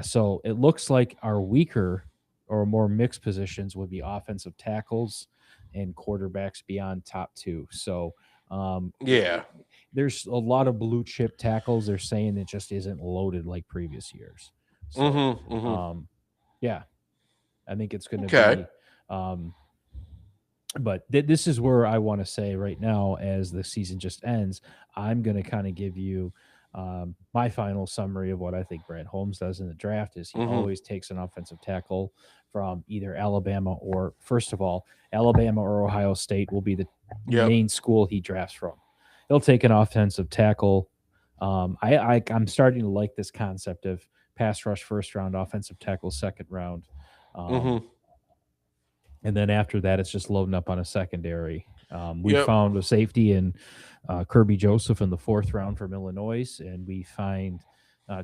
So it looks like our weaker or more mixed positions would be offensive tackles and quarterbacks beyond top 2. So there's a lot of blue chip tackles. They're saying it just isn't loaded like previous years. So, I think it's going to be. But this is where I want to say right now, as the season just ends, I'm going to kind of give you my final summary of what I think Brad Holmes does in the draft. Is he always takes an offensive tackle from either Alabama or, first of all, Alabama or Ohio State will be the main school he drafts from. He'll take an offensive tackle. I'm starting to like this concept of pass rush first round, offensive tackle second round. And then after that, it's just loading up on a secondary. We found a safety in Kirby Joseph in the 4th round from Illinois, and we find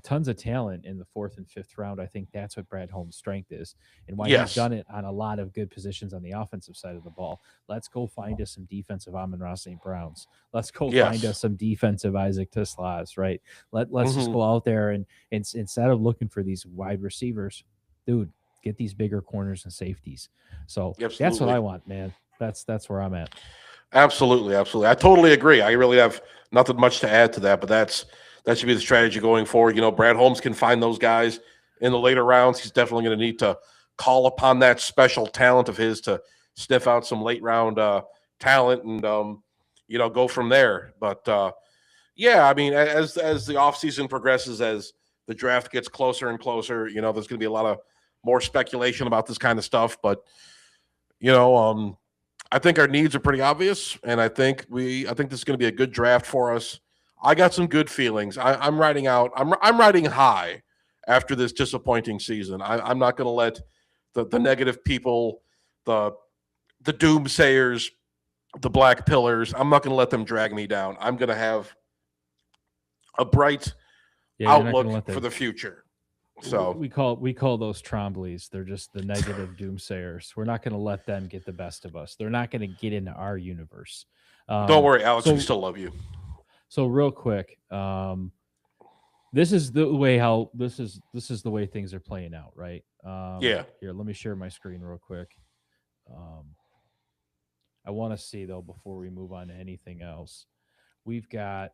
tons of talent in the 4th and 5th round. I think that's what Brad Holmes' strength is, and why he's done it on a lot of good positions on the offensive side of the ball. Let's go find us some defensive Amon-Ra St. Browns. Let's go find us some defensive Isaac Tislas, right? Let's just go out there and instead of looking for these wide receivers, dude, get these bigger corners and safeties. So that's what
Absolutely.
I want, man. That's where I'm at.
Absolutely, absolutely. I totally agree. I really have nothing much to add to that, but that should be the strategy going forward. Brad Holmes can find those guys in the later rounds. He's definitely going to need to call upon that special talent of his to sniff out some late round talent and go from there. But yeah, I mean, as the offseason progresses, as the draft gets closer and closer, there's going to be a lot of more speculation about this kind of stuff. But you know, I think our needs are pretty obvious, and I think this is going to be a good draft for us. I got some good feelings. I'm riding out. I'm riding high after this disappointing season. I'm not going to let the negative people, the doomsayers, the black pillars. I'm not going to let them drag me down. I'm going to have a bright outlook for the future. So
we call those Trombleys. They're just the negative doomsayers. We're not going to let them get the best of us. They're not going to get into our universe.
Don't worry, Alex. We still love you.
So real quick, this is the way the way things are playing out, right?
Yeah.
Here, let me share my screen real quick. I want to see though before we move on to anything else. We've got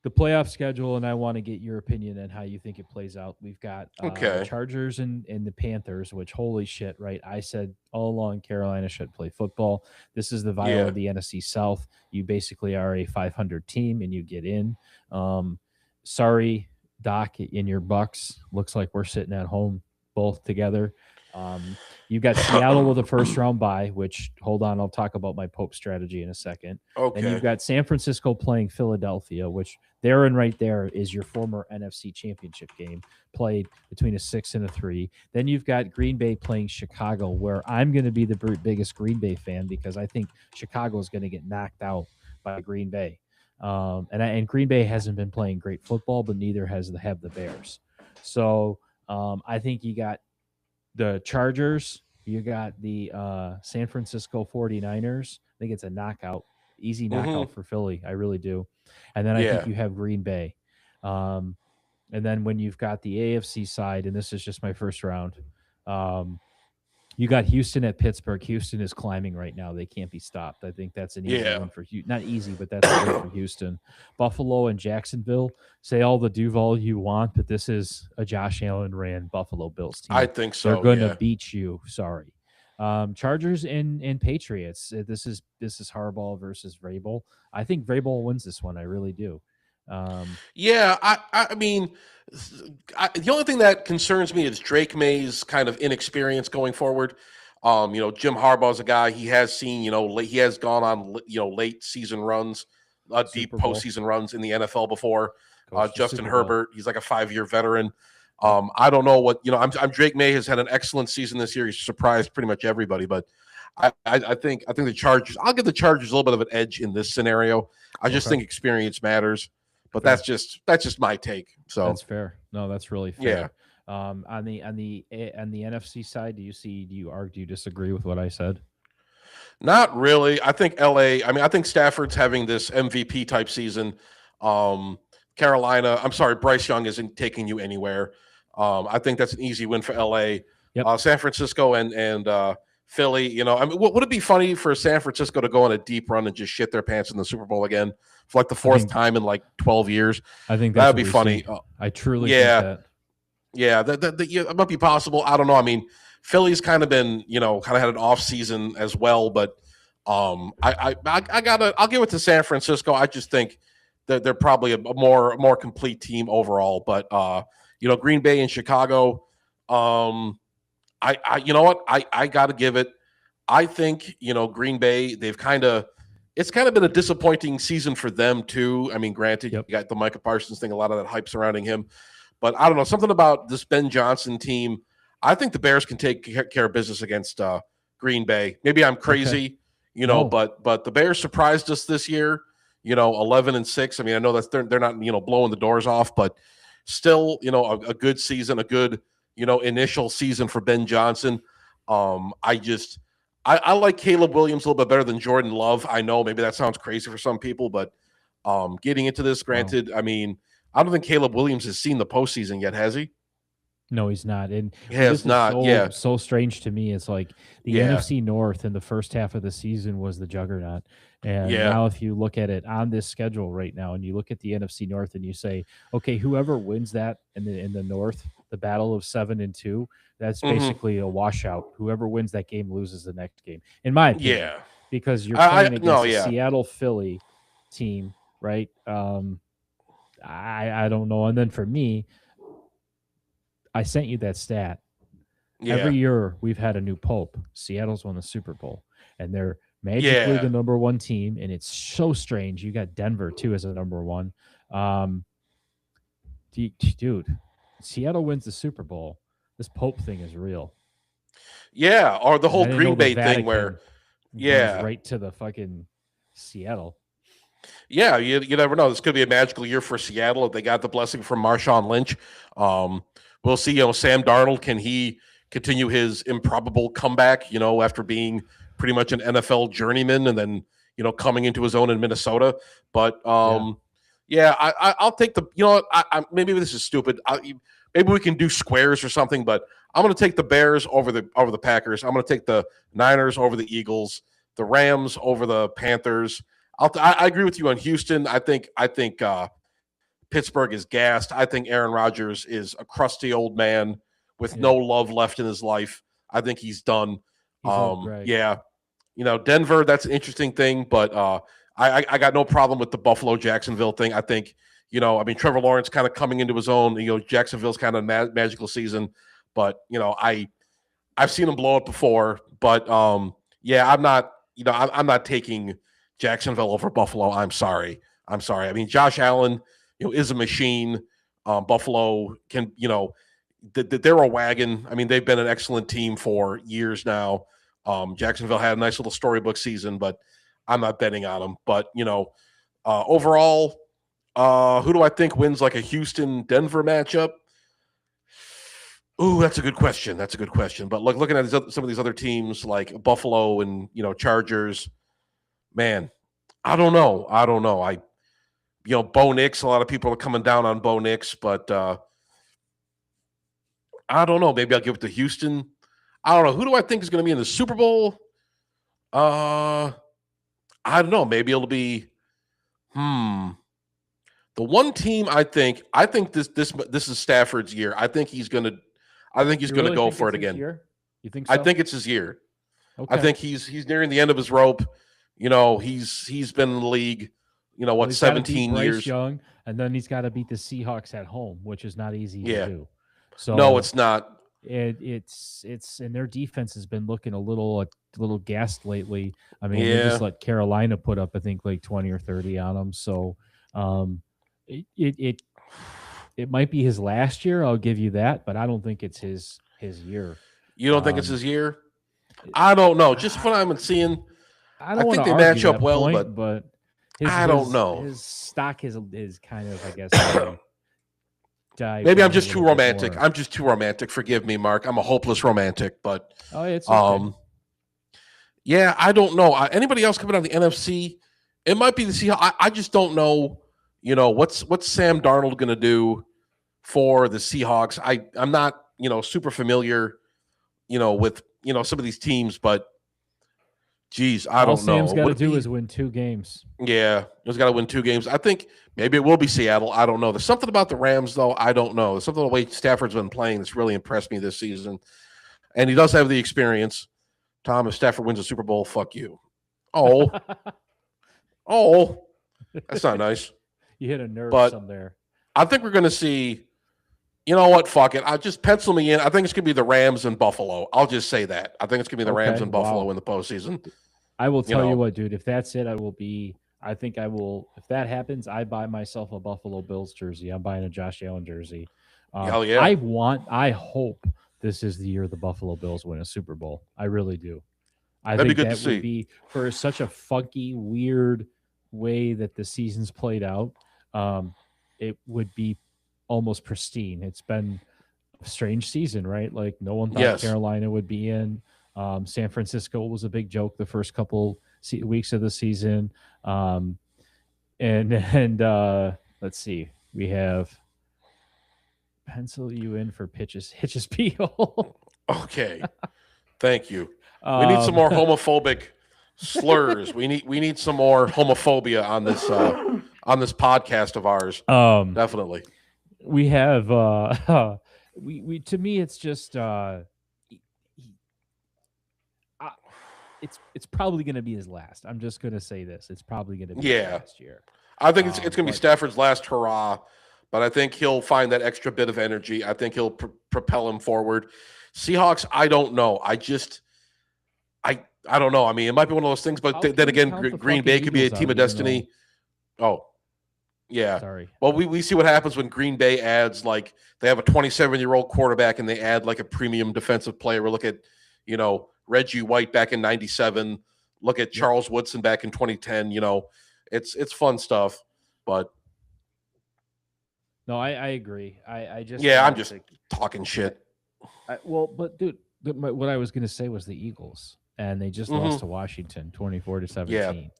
the playoff schedule, and I want to get your opinion on how you think it plays out. We've got the Chargers and the Panthers, which holy shit, right? I said all along Carolina should play football. This is the vial of the NFC South. You basically are a 500 team, and you get in. Sorry, Doc, in your Bucks. Looks like we're sitting at home both together. You've got Seattle with a first round bye, which hold on, I'll talk about my Pope strategy in a second.
Okay.
Then you've got San Francisco playing Philadelphia, which there and right there is your former NFC Championship game played between a 6 and a 3. Then you've got Green Bay playing Chicago, where I'm going to be the biggest Green Bay fan because I think Chicago is going to get knocked out by Green Bay. And Green Bay hasn't been playing great football, but neither have the Bears. So I think you got the Chargers, you got the San Francisco 49ers. I think it's a knockout, easy knockout for Philly. I really do. And then I think you have Green Bay. And then when you've got the AFC side, and this is just my first round, you got Houston at Pittsburgh. Houston is climbing right now. They can't be stopped. I think that's an easy win for Houston. Not easy, but that's a win for Houston. Buffalo and Jacksonville. Say all the Duval you want, but this is a Josh Allen ran Buffalo Bills team.
I think so.
They're going to beat you. Sorry. Chargers and Patriots. This is Harbaugh versus Vrabel. I think Vrabel wins this one. I really do.
I mean, the only thing that concerns me is Drake May's kind of inexperience going forward. Jim Harbaugh's a guy he has seen. He has gone on late season runs, deep postseason runs in the NFL before. Justin Herbert, he's like a 5-year veteran. I don't know what I'm Drake May has had an excellent season this year. He's surprised pretty much everybody, but I think the Chargers. I'll give the Chargers a little bit of an edge in this scenario. I just think experience matters. But that's just my take. So
that's fair. No, that's really fair. Yeah. On the NFC side, do you disagree with what I said?
Not really. I think LA. I mean, I think Stafford's having this MVP type season. Carolina. I'm sorry, Bryce Young isn't taking you anywhere. I think that's an easy win for LA.
Yep.
San Francisco and Philly. I mean, would it be funny for San Francisco to go on a deep run and just shit their pants in the Super Bowl again for like the fourth time in like 12 years?
I think
that would be funny.
I truly think that.
Yeah, that might be possible. I don't know. I mean, Philly's kind of been, kind of had an off season as well, but I'll give it to San Francisco. I just think that they're probably a more complete team overall. But Green Bay and Chicago. You know what? I got to give it. I think Green Bay. It's kind of been a disappointing season for them too. I mean, granted, you got the Micah Parsons thing, a lot of that hype surrounding him, but I don't know, something about this Ben Johnson team. I think the Bears can take care of business against Green Bay. Maybe I'm crazy, but the Bears surprised us this year. 11-6. I mean, I know that's they're not blowing the doors off, but still, a good season, a good initial season for Ben Johnson. I like Caleb Williams a little bit better than Jordan Love. I know maybe that sounds crazy for some people, but getting into this, granted, I mean, I don't think Caleb Williams has seen the postseason yet, has he?
No, he's not. And
He has
this is
not. Yeah,
so strange to me. It's like the
yeah,
NFC North in the first half of the season was the juggernaut. And
yeah.
now if you look at it on this schedule right now and you look at the NFC North and you say, okay, whoever wins that in the North, the battle of 7-2, that's
Hmm.
basically a washout. Whoever wins that game loses the next game, in my opinion,
Yeah.
because you're
I
playing
no,
against a
yeah,
Seattle Philly team, right? I don't know. And then for me, I sent you that stat.
yeah,
Every year we've had a new pope. Seattle's won the Super Bowl, and they're magically
yeah,
the number one team. And it's so strange. You got Denver too as a number one. Um, dude, Seattle wins the Super Bowl. This pope thing is real.
yeah. Or the
And
whole
I didn't know
Green
the
Bay thing where,
Vatican runs
yeah,
right to the fucking Seattle.
yeah. You never know. This could be a magical year for Seattle if they got the blessing from Marshawn Lynch. Um, we'll see. Sam Darnold, can he continue his improbable comeback? After being pretty much an NFL journeyman and then coming into his own in Minnesota. But
Yeah.
yeah, I'll take the. Maybe this is stupid. Maybe we can do squares or something, but I'm going to take the Bears over the Packers. I'm going to take the Niners over the Eagles, the Rams over the Panthers. I agree with you on Houston. I think Pittsburgh is gassed. I think Aaron Rodgers is a crusty old man with no
Yeah.
love left in his life. I think he's done.
He's old Greg.
Yeah, Denver. That's an interesting thing, but I got no problem with the Buffalo Jacksonville thing. I think Trevor Lawrence kind of coming into his own. Jacksonville's kind of magical season, but I've seen him blow up before. But yeah, I'm not. I'm not taking Jacksonville over Buffalo. I'm sorry. I'm sorry. I mean, Josh Allen, is a machine. Buffalo can, they're a wagon. I mean, they've been an excellent team for years now. Jacksonville had a nice little storybook season, but I'm not betting on them. But overall, who do I think wins like a Houston Denver matchup? Ooh, that's a good question. That's a good question. But looking at some of these other teams like Buffalo and Chargers, man, I don't know. I don't know. Bo Nix. A lot of people are coming down on Bo Nix, but I don't know. Maybe I'll give it to Houston. I don't know. Who do I think is going to be in the Super Bowl? Uh, I don't know. Maybe it'll be the one team. I think this is Stafford's year. I think he's
You
gonna
really
go
think
for
it's
it
his
again.
year? You think
I
so?
think it's his year. I
Okay.
think he's nearing the end of his rope. He's been in the league.
Well,
What,
he's got to beat
17
Bryce
years?
Young, and then he's got to beat the Seahawks at home, which is not easy to
Yeah.
do.
No,
So
it's not.
it's and their defense has been looking a little gassed lately. I mean, they just
Yeah.
let Carolina put up I think like 20 or 30 on them. So um, it it it, it might be his last year. I'll give you that, but I don't think it's his year.
You don't think it's
Um,
his year? I don't know. Just what I'm seeing,
I
I
don't want
think
to
they
argue
match up
that
well,
point,
but
but his
I don't
his
know.
his stock is kind of I guess dived
Maybe I'm
down a
just too
little bit
romantic.
more.
I'm just too romantic. Forgive me, Mark. I'm a hopeless romantic, but
Oh, it's okay.
um, yeah, I don't know. Anybody else coming out of the NFC? It might be the Seahawks. I just don't know. What's Sam Darnold going to do for the Seahawks? I'm not super familiar with some of these teams, but geez, I
All
don't
Sam's
know.
got
Would
to
it
do
be?
is win 2 games.
Yeah, he's got to win 2 games. I think maybe it will be Seattle. I don't know. There's something about the Rams, though. I don't know. There's something the way Stafford's been playing that's really impressed me this season, and he does have the experience. Tom, if Stafford wins a Super Bowl, fuck you. Oh, oh, that's not nice.
You hit a nerve
But
some there.
I think we're going to see. You know what? Fuck it. I just pencil me in. I think it's going to be the Rams and Buffalo. I'll just say that. I think it's going to be the Rams
Okay,
and Buffalo
wow.
in the postseason.
I will
You
tell you
know,
what, dude. If that's it, I will be. I think I will. If that happens, I buy myself a Buffalo Bills jersey. I'm buying a Josh Allen jersey.
hell yeah.
I hope this is the year the Buffalo Bills win a Super Bowl. I really do. I
That'd be
think
good to
that would
see.
be for such a funky, weird way that the season's played out. Um, it would be almost pristine. It's been a strange season, right? Like no one thought
Yes.
Carolina would be in. San Francisco was a big joke the first couple weeks of the season. Um, and let's see, we have pencil you in for Hitches Peel.
Okay, thank you. We need some
um,
more homophobic slurs. We need some more homophobia on this podcast of ours.
um,
Definitely.
we have we to me it's just he- he- uh, it's probably going to be his last. I'm just going to say this. It's probably going to be his
Yeah,
last year.
I think it's going to be
But
Stafford's last hurrah, but I think he'll find that extra bit of energy. I think he'll propel him forward. Seahawks, I don't know. I don't know. I mean, it might be one of those things, but
how
then
can you
again,
count the
Green
fucking
Bay could be a
Eagles
team
out
of
even though
destiny. Oh, yeah.
sorry.
Well, we see what happens when Green Bay adds, like, they have a 27-year-old quarterback and they add like a premium defensive player. We look at, Reggie White back in '97. Look at
Yep.
Charles Woodson back in 2010. It's fun stuff. But
No, I agree. I just
yeah, I'm
think
just
that
talking shit.
well, but dude, what I was going to say was the Eagles, and they just lost
Mm-hmm.
to Washington, 24 to
Yeah.
17,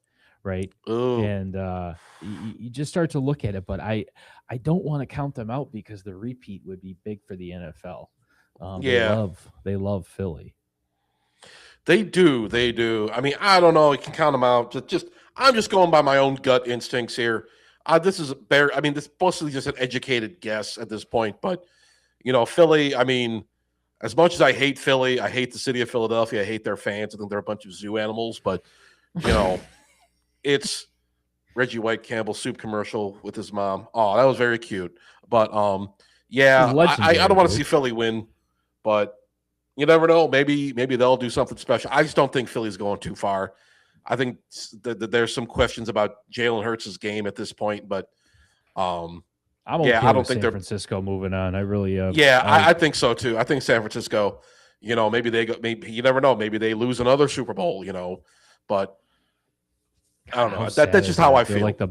right?
Ooh.
And you just start to look at it, but I don't want to count them out because the repeat would be big for the NFL.
Yeah.
They love Philly.
They do. They do. I mean, I don't know. You can count them out. I'm just going by my own gut instincts here. This is bare. I mean, this is mostly just an educated guess at this point. But Philly. I mean, as much as I hate Philly, I hate the city of Philadelphia. I hate their fans. I think they're a bunch of zoo animals. But you know, it's Reggie White Campbell soup commercial with his mom. Oh, that was very cute. But
It was
yeah, I don't
legendary,
want to see
dude.
Philly win, but you never know. Maybe they'll do something special. I just don't think Philly's going too far. I think that there's some questions about Jalen Hurts' game at this point, but um,
I'm
yeah,
okay
I don't
with
think
San
they're.
Francisco moving on. I really
Yeah,
I
I think so too. I think San Francisco. Maybe they go. Maybe you never know. Maybe they lose another Super Bowl. But I
God,
don't
how
know.
sad
That's
is
just how I
that? They're
feel.
like the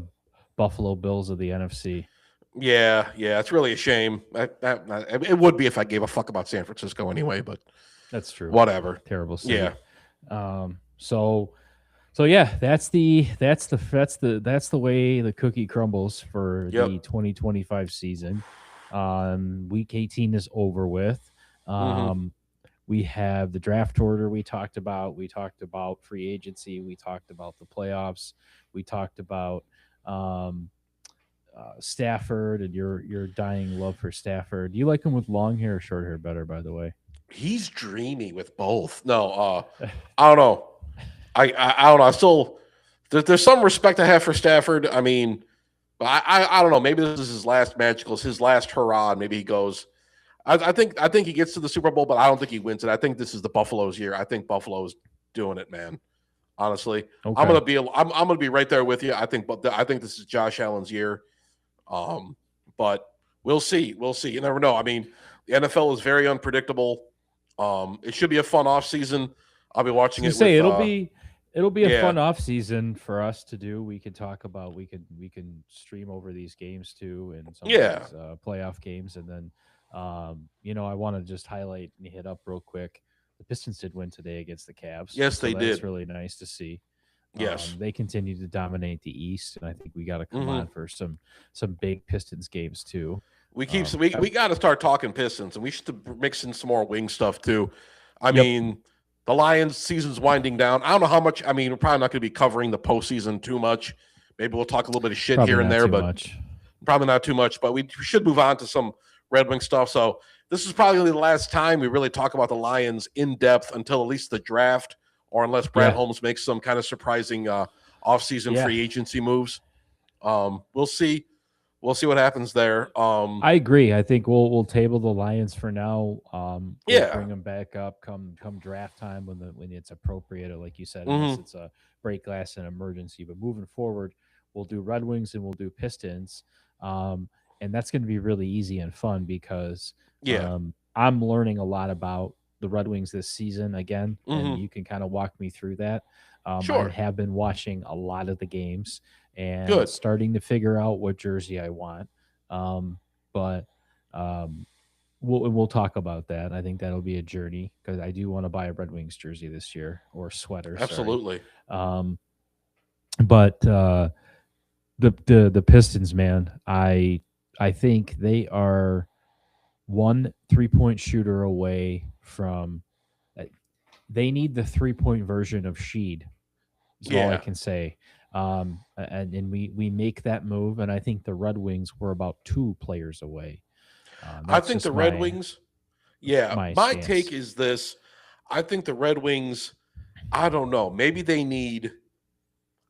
Buffalo Bills of the NFC.
Yeah, it's really a shame. It would be if I gave a fuck about San Francisco anyway, but
That's true.
whatever.
Terrible
Yeah.
city. So yeah, that's the way the cookie crumbles for the
Yep.
2025 season. Week 18 is over with.
Mm-hmm.
Um, we have the draft order we talked about. We talked about free agency. We talked about the playoffs. We talked about um, Stafford and your dying love for Stafford. Do you like him with long hair or short hair better? By the way,
He's dreamy with both. No, I don't know. I don't know. I still there's some respect I have for Stafford. I mean, but I don't know. Maybe this is his last magical, his last hurrah. And maybe he goes. I think he gets to the Super Bowl, but I don't think he wins it. I think this is the Buffalo's year. I think Buffalo's doing it, man. Honestly, I'm
okay.
gonna be I'm gonna be right there with you. I think this is Josh Allen's year. Um, but we'll see. We'll see. You never know. I mean, the NFL is very unpredictable. It should be a fun off season. I'll be
I was
watching
gonna
it
say
with
it'll be a
yeah,
fun off season for us to do. We can talk about we can stream over these games too and some of
yeah.
these playoff games, and then I want to just highlight and hit up real quick. The Pistons did win today against the Cavs,
Yes,
so
they
that's
did.
really nice to see.
Yes.
They continue to dominate the East, and I think we got to come
Hmm.
on for some big Pistons games too.
We keep
Um,
we
I-
we got to start talking Pistons, and we should mix in some more wing stuff too. I
yep,
mean, the Lions season's winding down. I don't know how much. I mean, we're probably not going to be covering the postseason too much. Maybe we'll talk a little bit of shit
probably
here and
not
there,
too
but
much.
probably not too much. But we should move on to some Red Wing stuff. So this is probably the last time we really talk about the Lions in depth until at least the draft, or unless Brad
Yeah,
Holmes makes some kind of surprising offseason
yeah.
free agency moves. We'll see. We'll see what happens there.
I agree. I think we'll table the Lions for now. We'll
Yeah.
bring them back up come draft time when it's appropriate, or like you said, unless
Hmm.
it's a break glass and emergency. But moving forward, we'll do Red Wings and we'll do Pistons, and that's going to be really easy and fun because
Yeah.
I'm learning a lot about the Red Wings this season again, and
Hmm.
you can kind of walk me through that. I
Sure.
have been watching a lot of the games and
Good.
starting to figure out what jersey I want. But um, we'll talk about that. I think that'll be a journey because I do want to buy a Red Wings jersey this year, or sweater. Sorry.
Absolutely.
Um, but the Pistons, man, I think they are. one 3-point shooter away from. uh, They need the 3-point version of Sheed. Is all I
Yeah.
can say. And we make that move, and I think the Red Wings were about 2 players away.
I
That's
think the
just
Red Wings, yeah,
my
my take
stance.
is this. I think the Red Wings, I don't know, maybe they need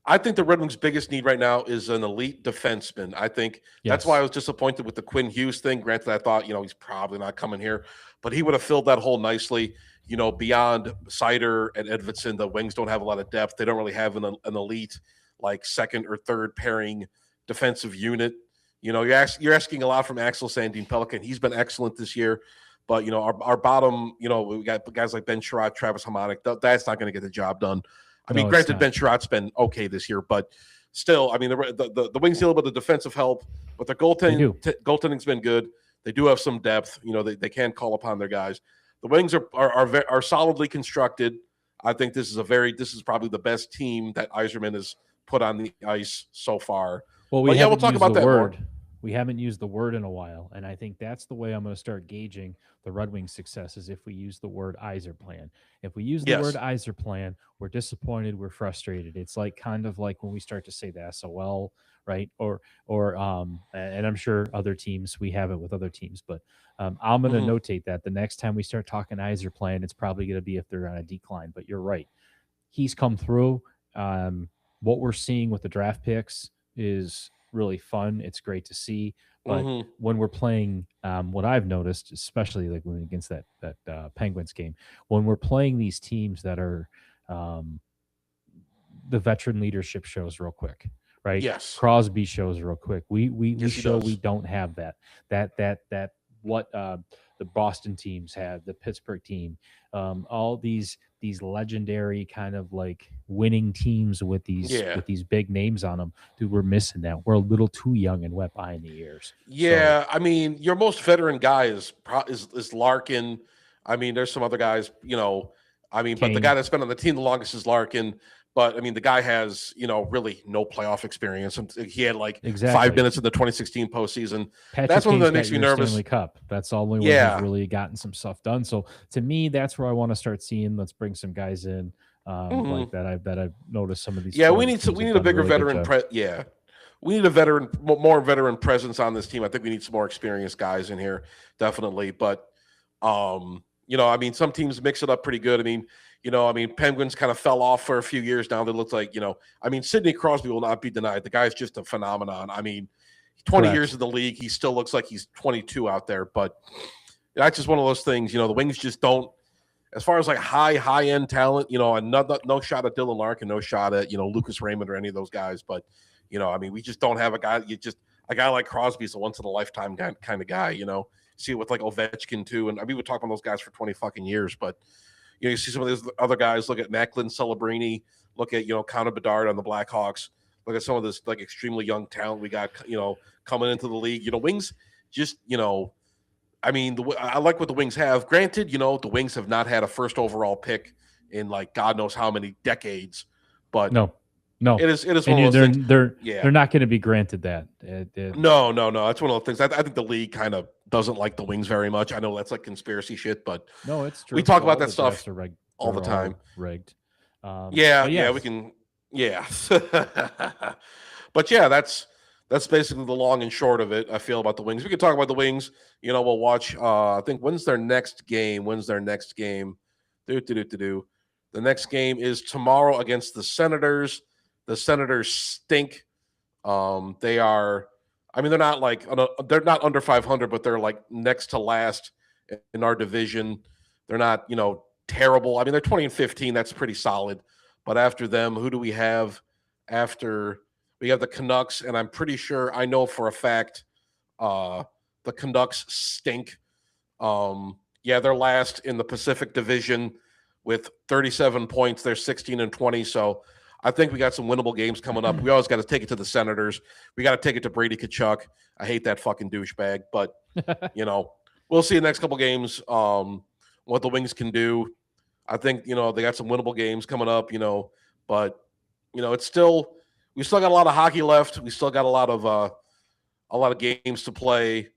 I think the Red Wings' biggest need right now is an elite defenseman. I think that's why I
Yes,
was disappointed with the Quinn Hughes thing. Granted, I thought, he's probably not coming here, but he would have filled that hole nicely. Beyond Sider and Edvardson, the Wings don't have a lot of depth. They don't really have an elite, like second or third pairing defensive unit. You're asking a lot from Axel Sandin Pelican. He's been excellent this year. But our bottom, we got guys like Ben Sherrod, Travis Hamonic. That's not going to get the job done. I mean,
no, it's
granted,
not.
Ben Sherrod's been okay this year, but still, I mean, the Wings need a little bit of defensive help, but their
They do.
goaltending's been good. They do have some depth. They can call upon their guys. The Wings are solidly constructed. I think this is probably the best team that Yzerman has put on the ice so far.
Well, we
But yeah, we'll
haven't
talk
used
about
the
that more.
word. We haven't used the word in a while, and I think that's the way I'm going to start gauging the Red Wings' success is if we use the word Iser plan. If we use the word
Yes.
Iser plan, we're disappointed, we're frustrated. It's like kind of like when we start to say the SOL, right? And I'm sure other teams we have it with other teams, but I'm going to
Mm-hmm.
notate that the next time we start talking Iser plan, it's probably going to be if they're on a decline. But you're right, he's come through. Um, what we're seeing with the draft picks is really fun. It's great to see. But
Mm-hmm.
when we're playing, what I've noticed, especially like when against that Penguins game, when we're playing these teams that are um, the veteran leadership shows real quick, right?
Yes.
Crosby shows real quick. We
Yes, he
show we
does.
don't have that what the Boston teams have, the Pittsburgh team, all these legendary kind of like winning teams with these
Yeah.
big names on them. Dude, we're missing that. We're a little too young and wet behind the ears. So
Yeah, I mean, your most veteran guy is Larkin. I mean, there's some other guys, I mean, but the guy
Kane,
that's been on the team the longest is Larkin. But I mean, the guy has, really no playoff experience. And he had like 5 minutes
exactly.
in the 2016 postseason.
Patrick
That's one
Kane's
that
got
makes me
your
nervous.
Stanley Cup. That's the only one who's
Yeah,
really gotten some stuff done. So to me, that's where I want to start seeing. Let's bring some guys in
hmm
like that. I've noticed some of these
yeah.
other teams
We
have
need a
done a
bigger
really good
veteran.
job.
Yeah, we need a more veteran presence on this team. I think we need some more experienced guys in here, definitely. But I mean, some teams mix it up pretty good. I mean, Penguins kind of fell off for a few years now. They look like, I mean, Sidney Crosby will not be denied. The guy's just a phenomenon. I mean, 20 years
Correct.
in the league, he still looks like he's 22 out there. But that's just one of those things. The Wings just don't. As far as like high end talent, and no shot at Dylan Larkin, no shot at Lucas Raymond or any of those guys. But I mean, we just don't have a guy. A guy like Crosby is a once in a lifetime kind of guy. See it with like Ovechkin too, and I mean we talk about those guys for 20 fucking years. But you see some of these other guys. Look at Macklin Celebrini. Look at Connor Bedard on the Blackhawks. Look at some of this like extremely young talent we got. Coming into the league. Wings just I mean, I like what the Wings have. Granted, the Wings have not had a first overall pick in like God knows how many decades, but
No, no,
it is one
and
of those things.
they're
Yeah,
not going to be granted that.
no, no, no. That's one of those things. I think the league kind of doesn't like the Wings very much. I know that's like conspiracy shit, but
No, it's
we
true.
talk about
All
that
the
stuff
drafts are rigged.
all the
They're
time.
all rigged.
Yeah,
But
yeah, we
yes,
can. Yeah, but yeah, that's basically the long and short of it. I feel about the Wings. We can talk about the Wings. We'll watch. I think when's their next game? When's their next game? Do. The next game is tomorrow against the Senators. The Senators stink. They are. I mean, they're not under 500, but they're like next to last in our division. They're not, terrible. I mean, they're 20-15. That's pretty solid. But after them, who do we have? After we have the Canucks, and I'm pretty sure I know for a fact the Canucks stink. Yeah, they're last in the Pacific Division with 37 points. They're 16-20. So I think we got some winnable games coming up. We always got to take it to the Senators. We got to take it to Brady Tkachuk. I hate that fucking douchebag, but we'll see the next couple games. What the Wings can do. I think they got some winnable games coming up. But it's still we still got a lot of hockey left. We still got a lot of games to play.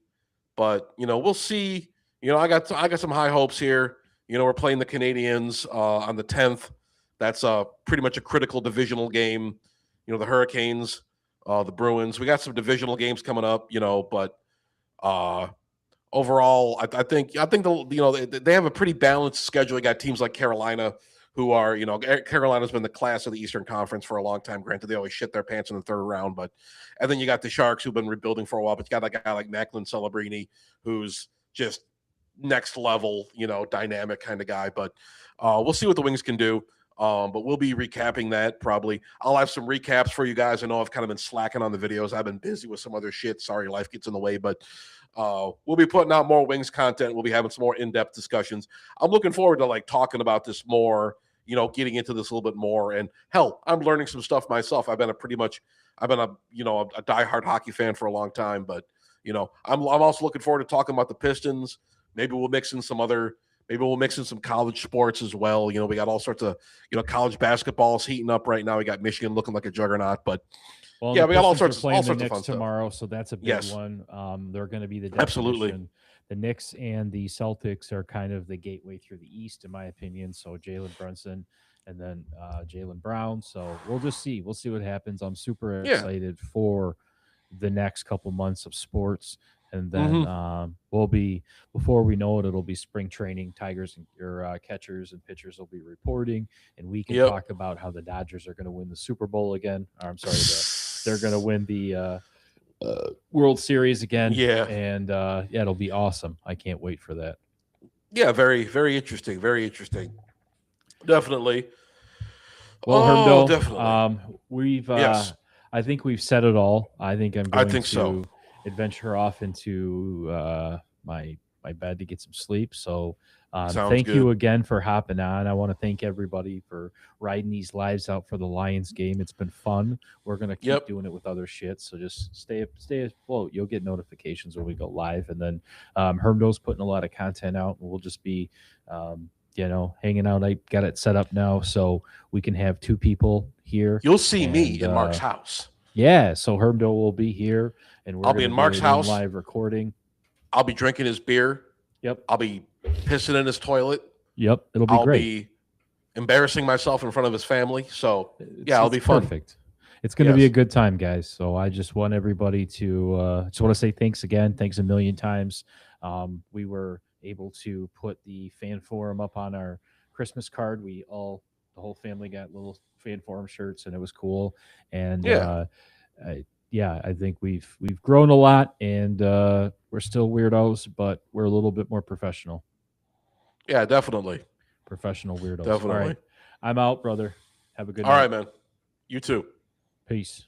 But we'll see. I got some high hopes here. We're playing the Canadians on the 10th. That's pretty much a critical divisional game. The Hurricanes, the Bruins. We got some divisional games coming up. But uh, overall, I think they have a pretty balanced schedule. You got teams like Carolina, who are Carolina's been the class of the Eastern Conference for a long time. Granted, they always shit their pants in the third round, but and then you got the Sharks, who've been rebuilding for a while. But you got a guy like Macklin Celebrini, who's just next level, dynamic kind of guy. But we'll see what the Wings can do. But we'll be recapping that probably. I'll have some recaps for you guys. I know I've kind of been slacking on the videos. I've been busy with some other shit. Sorry, life gets in the way, but we'll be putting out more Wings content. We'll be having some more in-depth discussions. I'm looking forward to talking about this more, getting into this a little bit more. And hell, I'm learning some stuff myself. I've been a diehard hockey fan for a long time, but I'm also looking forward to talking about the Pistons. Maybe we'll mix in some college sports as well. We got all sorts of, college basketball's heating up right now. We got Michigan looking like a juggernaut, but
Well,
yeah,
the
we got all
Pistons
sorts
are playing the
of fun
Knicks
stuff.
tomorrow, so that's a big
Yes.
one. They're going to be the
Absolutely.
definition. The Knicks and the Celtics are kind of the gateway through the East, in my opinion. So Jalen Brunson and then Jalen Brown. So we'll just see. We'll see what happens. I'm super
Yeah.
excited for the next couple months of sports. And then
Mhm.
we'll be, before we know it, it'll be spring training. Tigers and your catchers and pitchers will be reporting, and we can
Yep.
talk about how the Dodgers are going to win the Super Bowl again. Or, I'm sorry, they're going to win the World Series again.
Yeah.
And yeah, it'll be awesome. I can't wait for that.
Yeah, very, very interesting. Very interesting. Definitely.
Well,
Oh,
Hermdo,
definitely.
we've
Yes.
I think we've said it all. I think I'm
I
going
think so.
to adventure off into my bed to get some sleep. So
Sounds
thank you
good.
again for hopping on. I want to thank everybody for riding these lives out for the Lions game. It's been fun. We're gonna keep
Yep.
doing it with other shit. So just stay afloat. You'll get notifications when we go live, and then Hermdo's putting a lot of content out, and we'll just be hanging out. I got it set up now so we can have two people here.
You'll see me
And
in Mark's house.
yeah, so Hermdo will be here, and we're
I'll be
going to
in
do
Mark's
it in
house.
live recording.
I'll be drinking his beer.
Yep.
I'll be pissing in his toilet.
Yep. It'll be
I'll
great.
be embarrassing myself in front of his family. So it'll be
It's
fun.
perfect. It's going to be a
Yes.
good time, guys. So I just want everybody to just want to say thanks again. Thanks a million times. We were able to put the fan forum up on our Christmas card. The whole family got little fan forum shirts, and it was cool. And
Yeah.
I think we've grown a lot, and we're still weirdos, but we're a little bit more professional.
Yeah, definitely.
Professional weirdos. All
Definitely.
right, I'm out, brother. Have a good
All right,
night.
man. You too.
Peace.